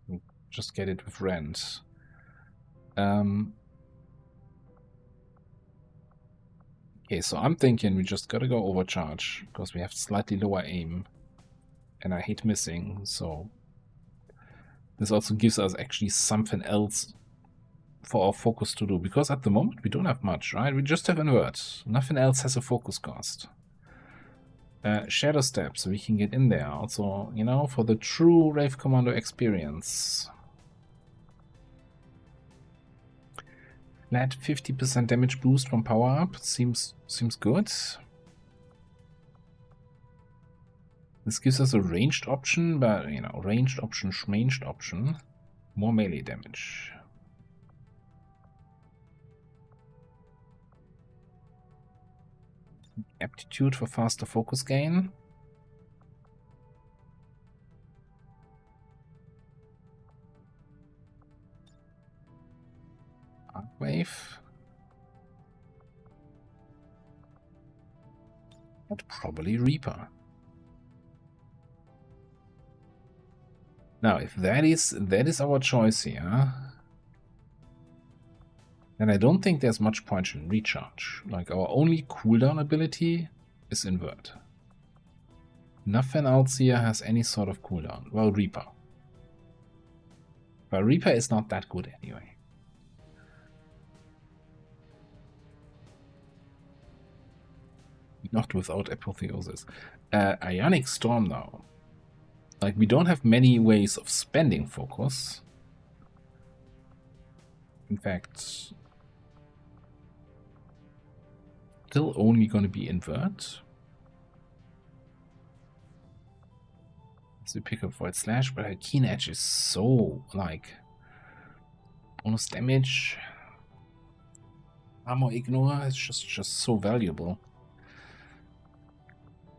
We'll just get it with rent. Okay, so I'm thinking we just gotta go overcharge because we have slightly lower aim, and I hate missing. So this also gives us actually something else for our focus to do, because at the moment we don't have much, right? We just have invert. Nothing else has a focus cost. Shadow Step, so we can get in there. Also, you know, for the true Rave Commando experience. Flat 50% damage boost from power up seems good. This gives us a ranged option, but you know, ranged option, schmanged option, more melee damage. Aptitude for faster focus gain. Arcwave. And probably Reaper. Now, if that is our choice here, then I don't think there's much point in recharge. Like, our only cooldown ability is invert. Nothing else here has any sort of cooldown. Well, Reaper. But Reaper is not that good anyway. Not without Apotheosis. Ionic Storm now. Like, we don't have many ways of spending focus. In fact, still only going to be invert. So we pick up Void Slash, but our Keen Edge is so, like, bonus damage. Armor ignore is just so valuable.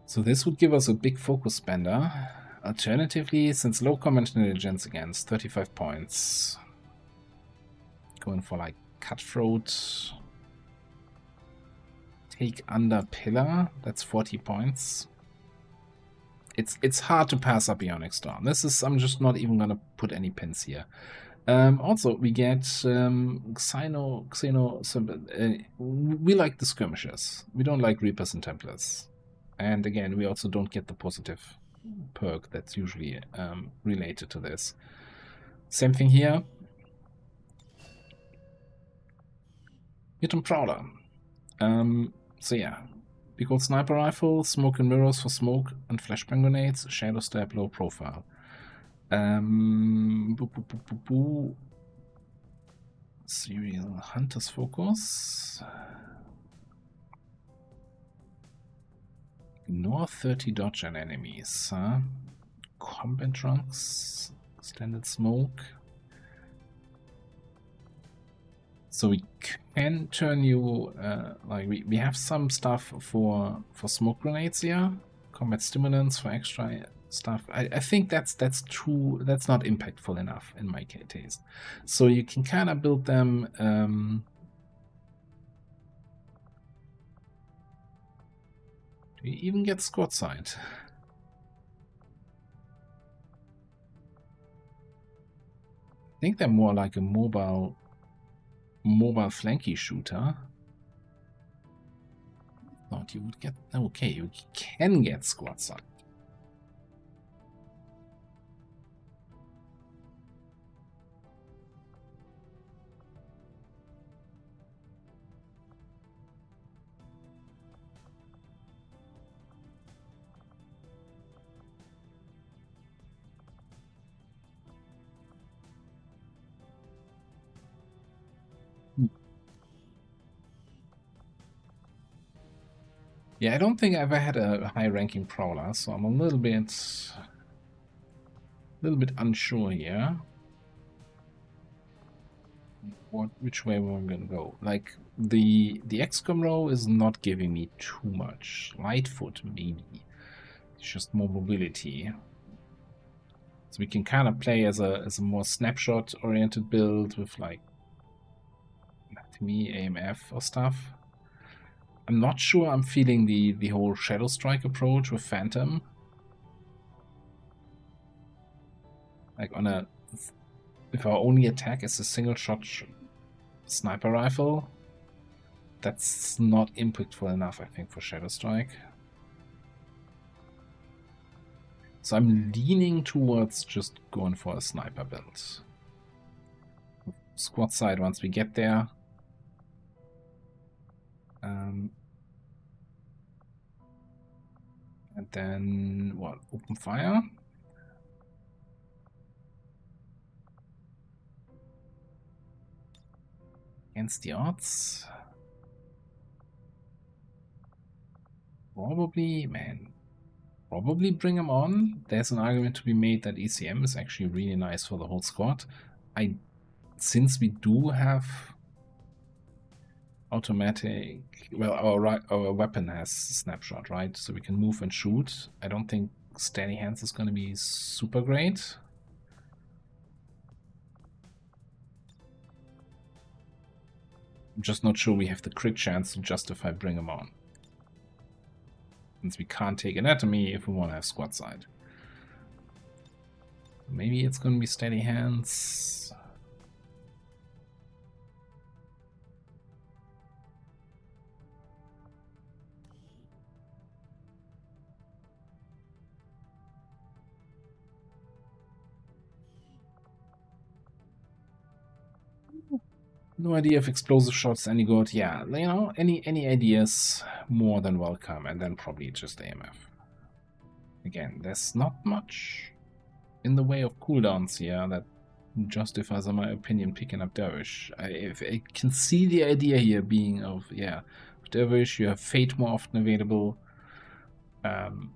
So this would give us a big focus spender. Alternatively, since low combat intelligence against 35 points, going for like cutthroat, take under pillar, that's 40 points. It's hard to pass up Bionic Storm. This is, I'm just not even gonna put any pins here. Also, we get we like the skirmishers. We don't like Reapers and Templars. And again, we also don't get the positive perk that's usually related to this. Same thing here. Mutant Prowler. So yeah, we got Sniper Rifle, Smoke and Mirrors for smoke, and Flashbang Grenades, Shadow Step, low profile. Serial Hunter's Focus. Ignore 30 dodge on enemies, huh? Combat Drunks, Extended Smoke. So we can turn you, like we have some stuff for smoke grenades here, combat stimulants for extra stuff. I think that's too, that's not impactful enough in my taste. So you can kind of build them. Do you even get squad sight? I think they're more like a mobile flanky shooter. Thought you would get, okay, you can get squad sight. Yeah, I don't think I ever had a high-ranking prowler, so I'm a little bit unsure here. Which way we're gonna go? Like the XCOM row is not giving me too much. Lightfoot maybe. It's just more mobility. So we can kind of play as a more snapshot-oriented build with like to me AMF or stuff. I'm not sure I'm feeling the whole Shadow Strike approach with Phantom. Like on a, if our only attack is a single shot sniper rifle, that's not impactful enough, I think, for Shadow Strike. So I'm leaning towards just going for a sniper build. Squad side once we get there. And then, what, open fire? Against the odds? Probably, man. Probably bring them on. There's an argument to be made that ECM is actually really nice for the whole squad. Since we do have automatic, well, our weapon has snapshot, right? So we can move and shoot. I don't think steady hands is going to be super great. I'm just not sure we have the crit chance to justify bring them on. Since we can't take anatomy if we want to have squad side. Maybe it's going to be steady hands. No idea if explosive shots any good. Yeah, you know, any ideas more than welcome, and then probably just AMF. Again, there's not much in the way of cooldowns here that justifies, in my opinion, picking up Dervish. I can see the idea here being of, yeah, with Dervish you have Fate more often available, and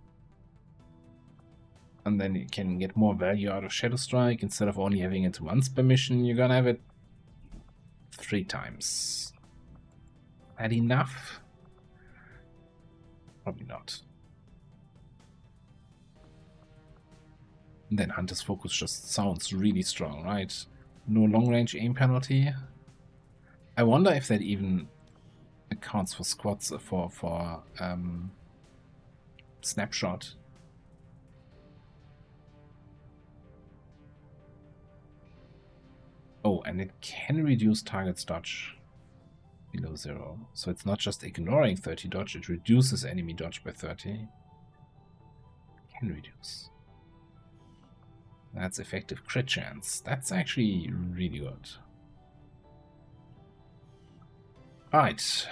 then you can get more value out of Shadow Strike. Instead of only having it once per mission, you're gonna have it 3 times. that enough? Probably not. And then Hunter's Focus just sounds really strong, right? No long-range aim penalty. I wonder if that even accounts for squads for snapshot. Oh, and it can reduce target's dodge below 0. So it's not just ignoring 30 dodge, it reduces enemy dodge by 30. Can reduce. That's effective crit chance. That's actually really good. Alright.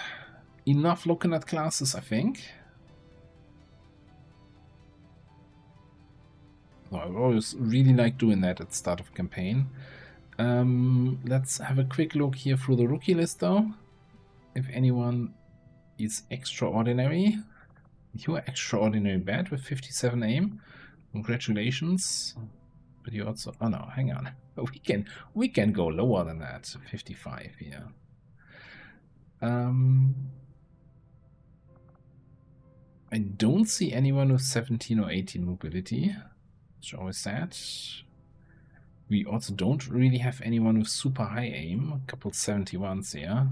Enough looking at classes, I think. I always really like doing that at the start of a campaign. Let's have a quick look here through the rookie list though. If anyone is extraordinary. You are extraordinary bad with 57 aim. Congratulations. But you also... Oh no, hang on. We can go lower than that. 55 here. I don't see anyone with 17 or 18 mobility. It's always sad. We also don't really have anyone with super high aim. A couple 71s here.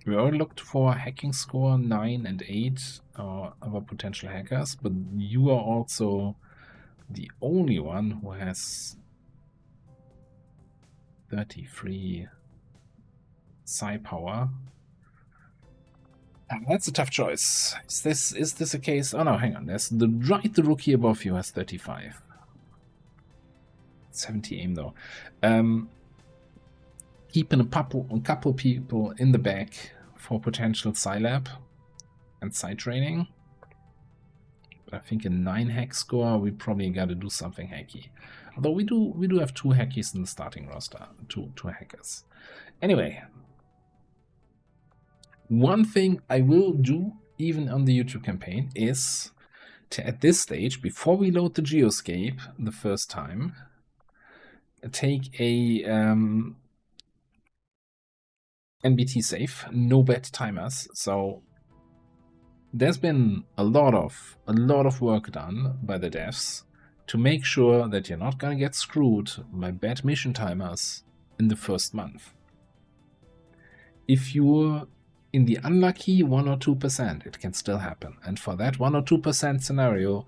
We all looked for hacking score 9 and 8 or other potential hackers, but you are also the only one who has 33 psi power. That's a tough choice. Is this a case? Oh no, hang on. There's the rookie above you has 35. 70 aim though. Keeping a couple people in the back for potential psi lab and psi training. But I think a 9 hack score, we probably got to do something hacky. Although we do have 2 hackies in the starting roster, two hackers. Anyway, one thing I will do even on the YouTube campaign is to, at this stage, before we load the Geoscape the first time, take a NBT save, no bet timers. So there's been a lot of work done by the devs to make sure that you're not gonna get screwed by bad mission timers in the first month. If you're in the unlucky 1 or 2%, it can still happen. And for that 1 or 2% scenario, I'm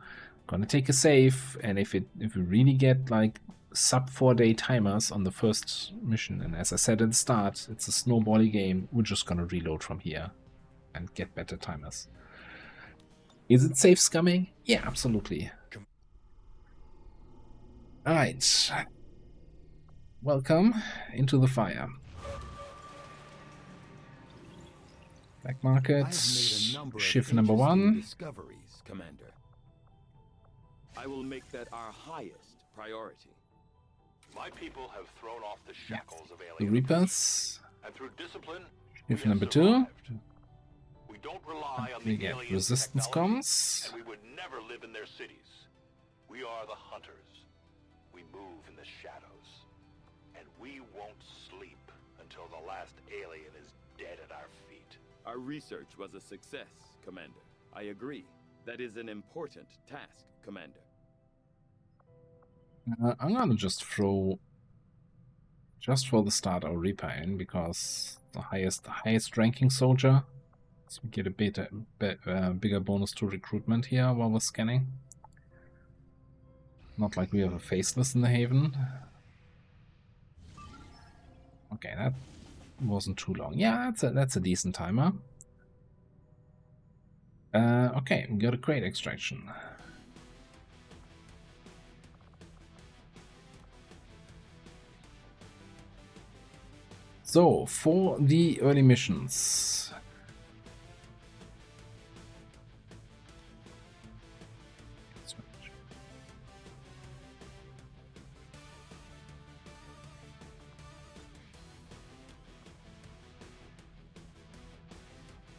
gonna take a save, and if we really get like sub 4-day timers on the first mission, and as I said at the start, it's a snowbally game, we're just gonna reload from here and get better timers. Is it safe scumming? Yeah, absolutely. Alright. Welcome into the fire. Black market, shift number 1. Discoveries, Commander. I will make that our highest priority. My people have thrown off the shackles of The alien Reapers. and through discipline, Shift we have number 2. survived. We don't rely on We the get alien resistance technology, comms. and we would never live in their cities. We are the hunters. We move in the shadows, and we won't sleep until the last alien is dead at our feet. Our research was a success, Commander. I agree. That is an important task, Commander. I'm gonna just for the start our Reaper in, because the highest ranking soldier, so we get a bigger bonus to recruitment here while we're scanning. Not like we have a faceless in the Haven. Okay, that wasn't too long. Yeah, that's a decent timer. Okay, we got a crate extraction. So, for the early missions.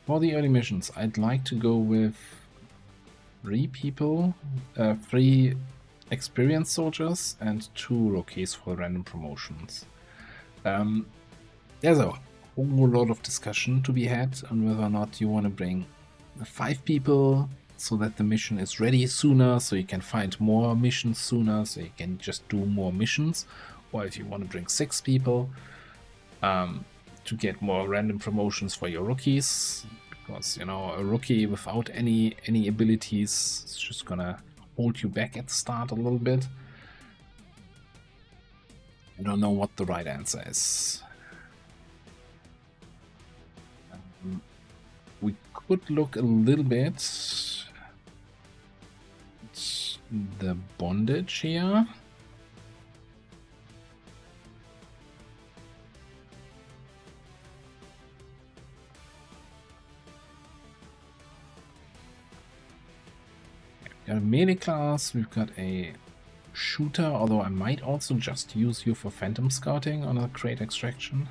For the early missions, I'd like to go with 3 people, 3 experienced soldiers, and 2 rookies for random promotions. Yeah, so whole lot of discussion to be had on whether or not you want to bring 5 people so that the mission is ready sooner, so you can find more missions sooner, so you can just do more missions, or if you want to bring 6 people to get more random promotions for your rookies, because you know a rookie without any abilities is just gonna hold you back at the start a little bit. I don't know what the right answer is. We could look a little bit at the bondage here. We've got a melee class, we've got a shooter, although I might also just use you for phantom scouting on a crate extraction.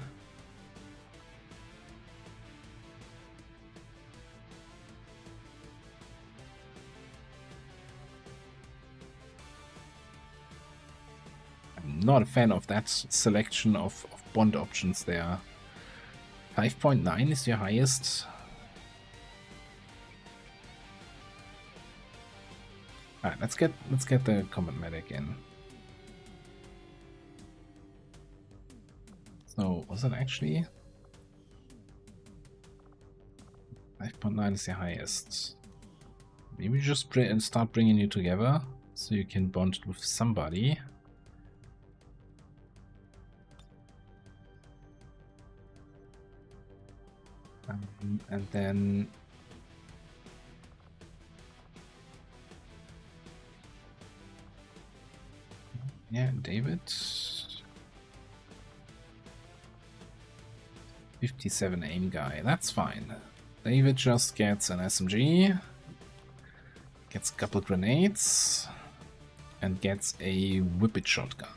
I'm not a fan of that selection of bond options there. 5.9 is your highest. Alright, let's get the combat medic in. So was it actually 5.9 is the highest? Maybe just start bringing you together so you can bond with somebody. And then yeah, David. 57 aim guy, that's fine. David just gets an SMG, gets a couple grenades, and gets a whippet shotgun.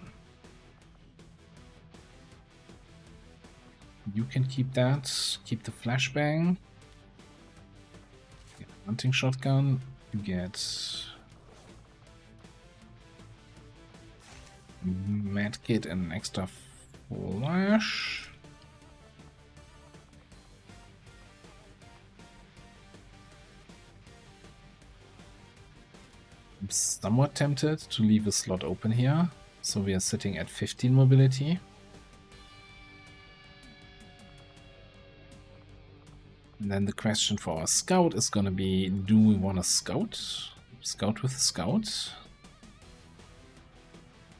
You can keep that, keep the flashbang. Get a hunting shotgun, you get medkit and an extra flash. I'm somewhat tempted to leave a slot open here, so we are sitting at 15 mobility. And then the question for our scout is gonna be, do we want to scout? Scout with a scout?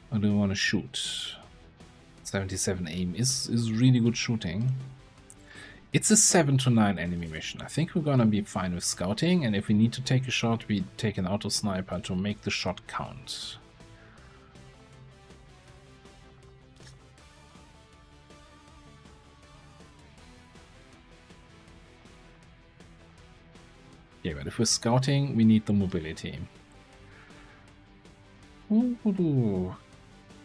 Or do we want to shoot? 77 aim is really good shooting. It's a 7 to 9 enemy mission. I think we're gonna be fine with scouting, and if we need to take a shot, we take an auto sniper to make the shot count. Yeah, but if we're scouting, we need the mobility. Ooh.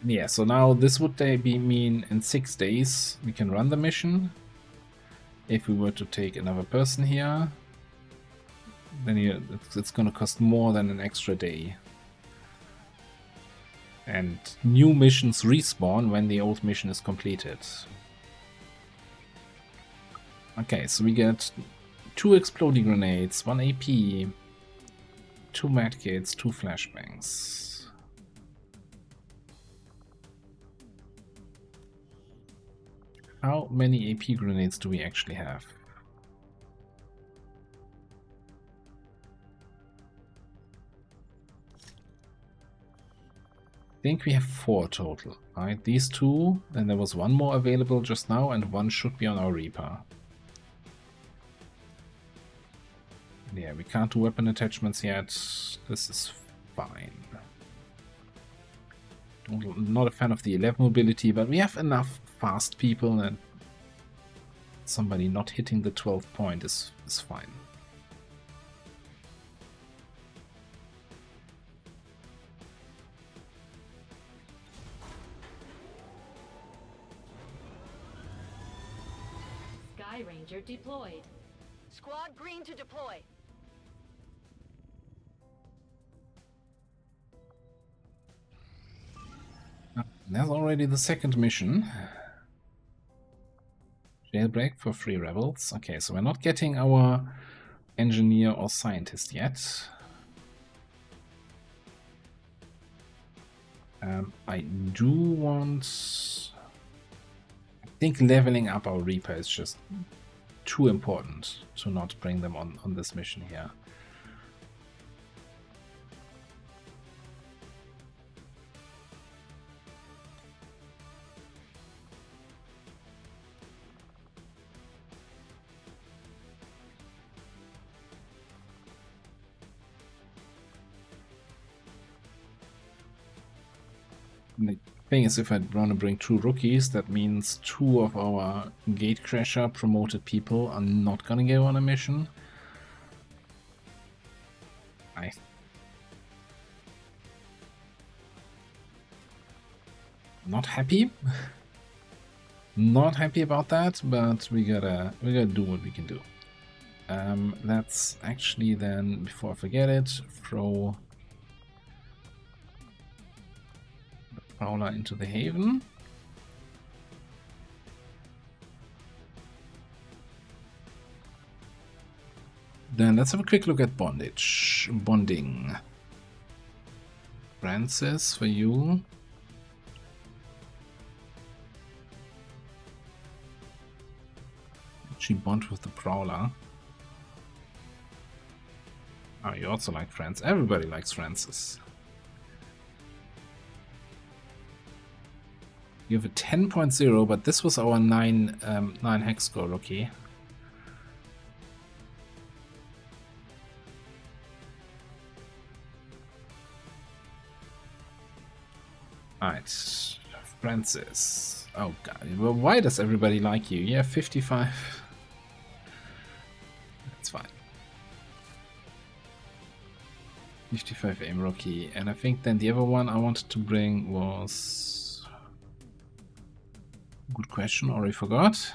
Yeah, so now this would mean in 6 days we can run the mission. If we were to take another person here, then it's gonna cost more than an extra day. And new missions respawn when the old mission is completed. Okay, so we get 2 exploding grenades, 1 AP, 2 medkits, 2 flashbangs. How many AP grenades do we actually have? I think we have 4 total, right? These 2, then there was 1 more available just now, and 1 should be on our Reaper. Yeah, we can't do weapon attachments yet. This is fine. Not a fan of the 11 mobility, but we have enough fast people, and somebody not hitting the 12 point is fine. Sky Ranger deployed. Squad green to deploy. There's already the second mission. Jailbreak for free rebels. Okay, so we're not getting our engineer or scientist yet. I do want... I think leveling up our Reaper is just too important to not bring them on this mission here. The thing is, if I want to bring 2 rookies, that means 2 of our Gatecrasher promoted people are not gonna go on a mission. Not happy. Not happy about that, but we gotta do what we can do. Let's actually then, before I forget it, throw Prowler into the Haven. Then let's have a quick look at bonding. Francis, for you. She bond with the Prowler. Oh, you also like Francis. Everybody likes Francis. You have a 10.0, but this was our 9 hex score rookie. Alright, Francis. Oh god, well, why does everybody like you? Yeah, 55. That's fine. 55 aim rookie, and I think then the other one I wanted to bring was... Good question, already forgot.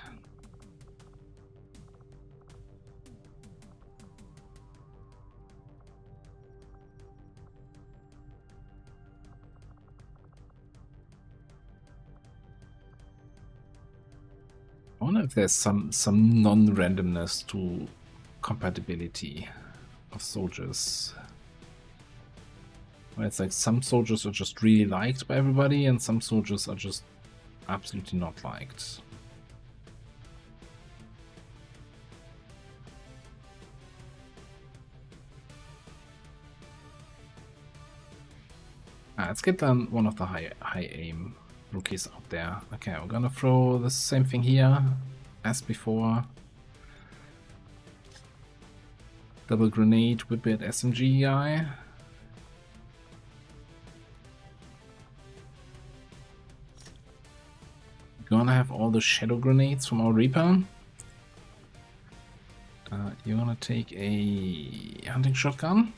I wonder if there's some non-randomness to compatibility of soldiers. Where it's like some soldiers are just really liked by everybody and some soldiers are just absolutely not liked. Let's get down one of the high aim rookies out there. Okay, we're gonna throw the same thing here as before. Double grenade, whip it, SMG guy. Gonna have all the shadow grenades from our Reaper. You're gonna take a hunting shotgun.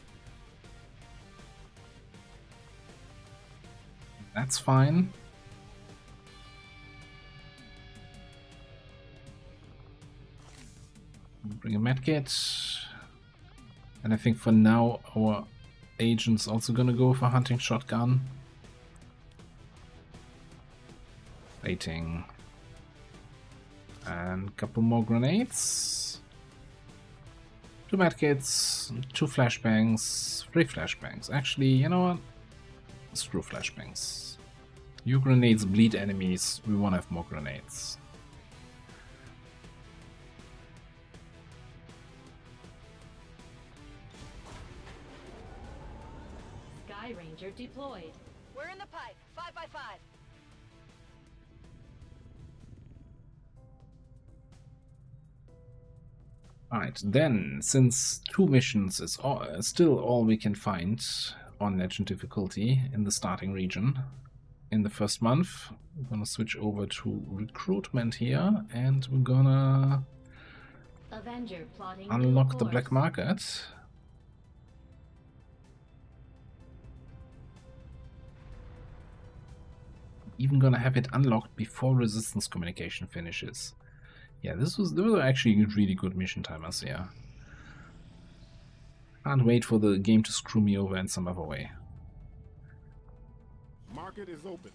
That's fine. Bring a medkit. And I think for now our agent's also gonna go for hunting shotgun. Waiting. And a couple more grenades. 2 medkits, 2 flashbangs, 3 flashbangs. Actually, you know what? Screw flashbangs. Your grenades bleed enemies. We want to have more grenades. Sky Ranger deployed. We're in the pipe. 5x5. Alright, then, since 2 missions is still all we can find on Legend difficulty in the starting region in the first month, we're gonna switch over to recruitment here, and we're gonna Avenger plotting unlock the course. black market. Even gonna have it unlocked before resistance communication finishes. Yeah, those were actually really good mission timers here. Can't wait for the game to screw me over in some other way. Market is open.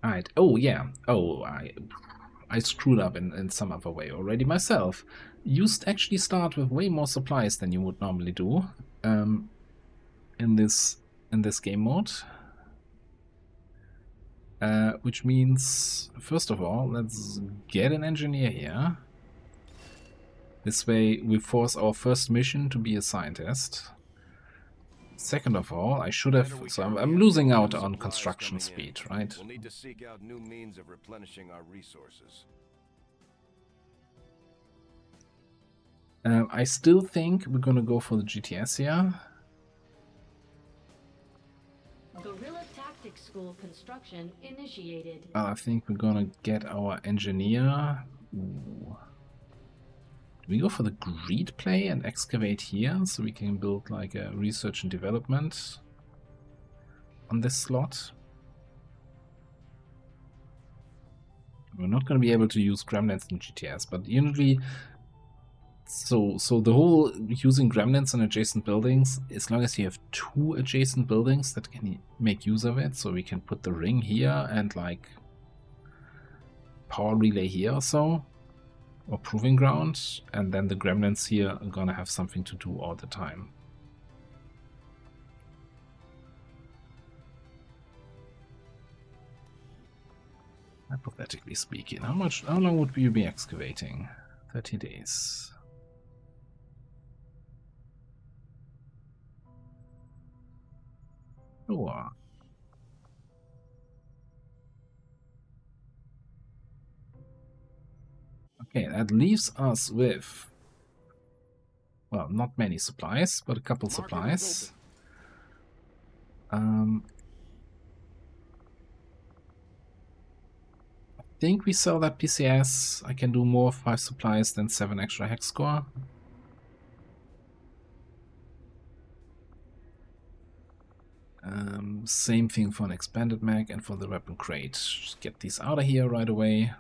Alright, Right. Oh, yeah. Oh, I screwed up in some other way already myself. You actually start with way more supplies than you would normally do in this game mode. Which means, first of all, let's get an engineer here. This way we force our first mission to be a scientist. Second of all, I should have... So I'm losing out on construction speed, right? We'll need to seek out new means of replenishing our resources. I still think we're gonna go for the GTS here. Guerrilla Tactics School construction initiated. I think we're gonna get our engineer. Ooh. Do we go for the greed play and excavate here so we can build like a research and development on this slot? We're not going to be able to use gremlins in GTS, but usually, so the whole using gremlins on adjacent buildings, as long as you have 2 adjacent buildings that can make use of it, so we can put the ring here and like power relay here or so, or proving ground, and then the gremlins here are gonna have something to do all the time. Hypothetically speaking, how long would you be excavating? 30 days. Oh. Okay, that leaves us with, well, not many supplies, but a couple supplies. I think we sell that PCS. I can do more of 5 supplies than 7 extra hex score. Same thing for an expanded mag and for the weapon crate. Just get these out of here right away.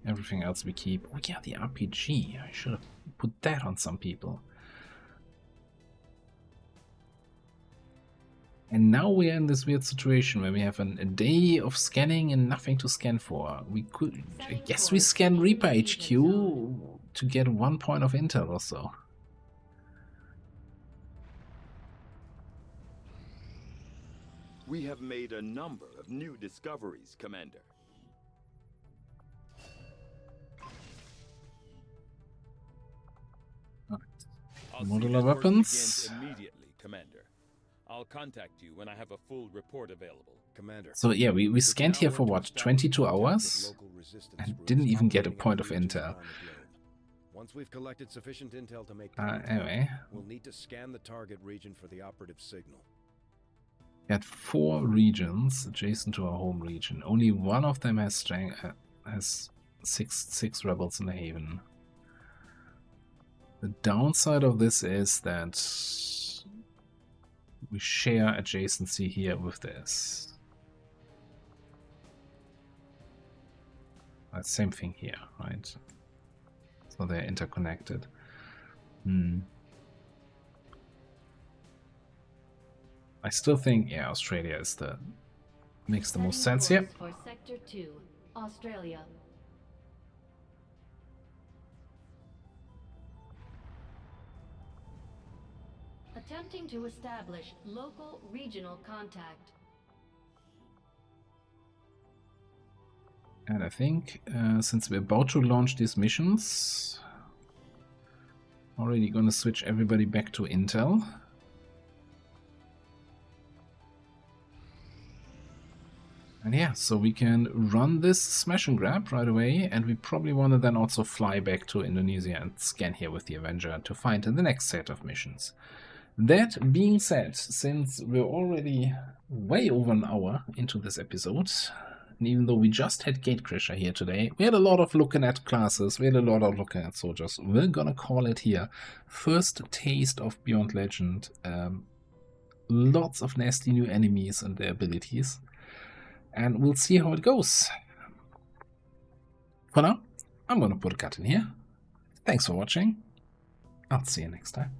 Everything else we keep. Oh yeah, the RPG. I should have put that on some people. And now we're in this weird situation where we have a day of scanning and nothing to scan for. We could, I guess we scan Reaper HQ to get 1 point of intel or so. We have made a number of new discoveries, Commander. Modular weapons. Immediately, Commander. I'll contact you when I have a full report available. Commander. So yeah, we scanned here for what, 22 hours? And didn't even get a point of intel. Once we've collected sufficient intel to make anyway, we'll need to scan the target region for the operative signal. We had 4 regions adjacent to our home region. Only one of them has six rebels in the haven. The downside of this is that we share adjacency here with this. Same thing here, right? So they're interconnected. I still think, yeah, Australia is makes the most sense here. For Sector 2, Australia. Attempting to establish local regional contact. And I think since we're about to launch these missions, already gonna switch everybody back to Intel. And yeah, so we can run this smash and grab right away, and we probably want to then also fly back to Indonesia and scan here with the Avenger to find the next set of missions. That being said, since we're already way over an hour into this episode, and even though we just had Gatecrasher here today, we had a lot of looking at classes, we had a lot of looking at soldiers. We're gonna call it here. First taste of Beyond Legend. Lots of nasty new enemies and their abilities. And we'll see how it goes. For now, I'm gonna put a cut in here. Thanks for watching. I'll see you next time.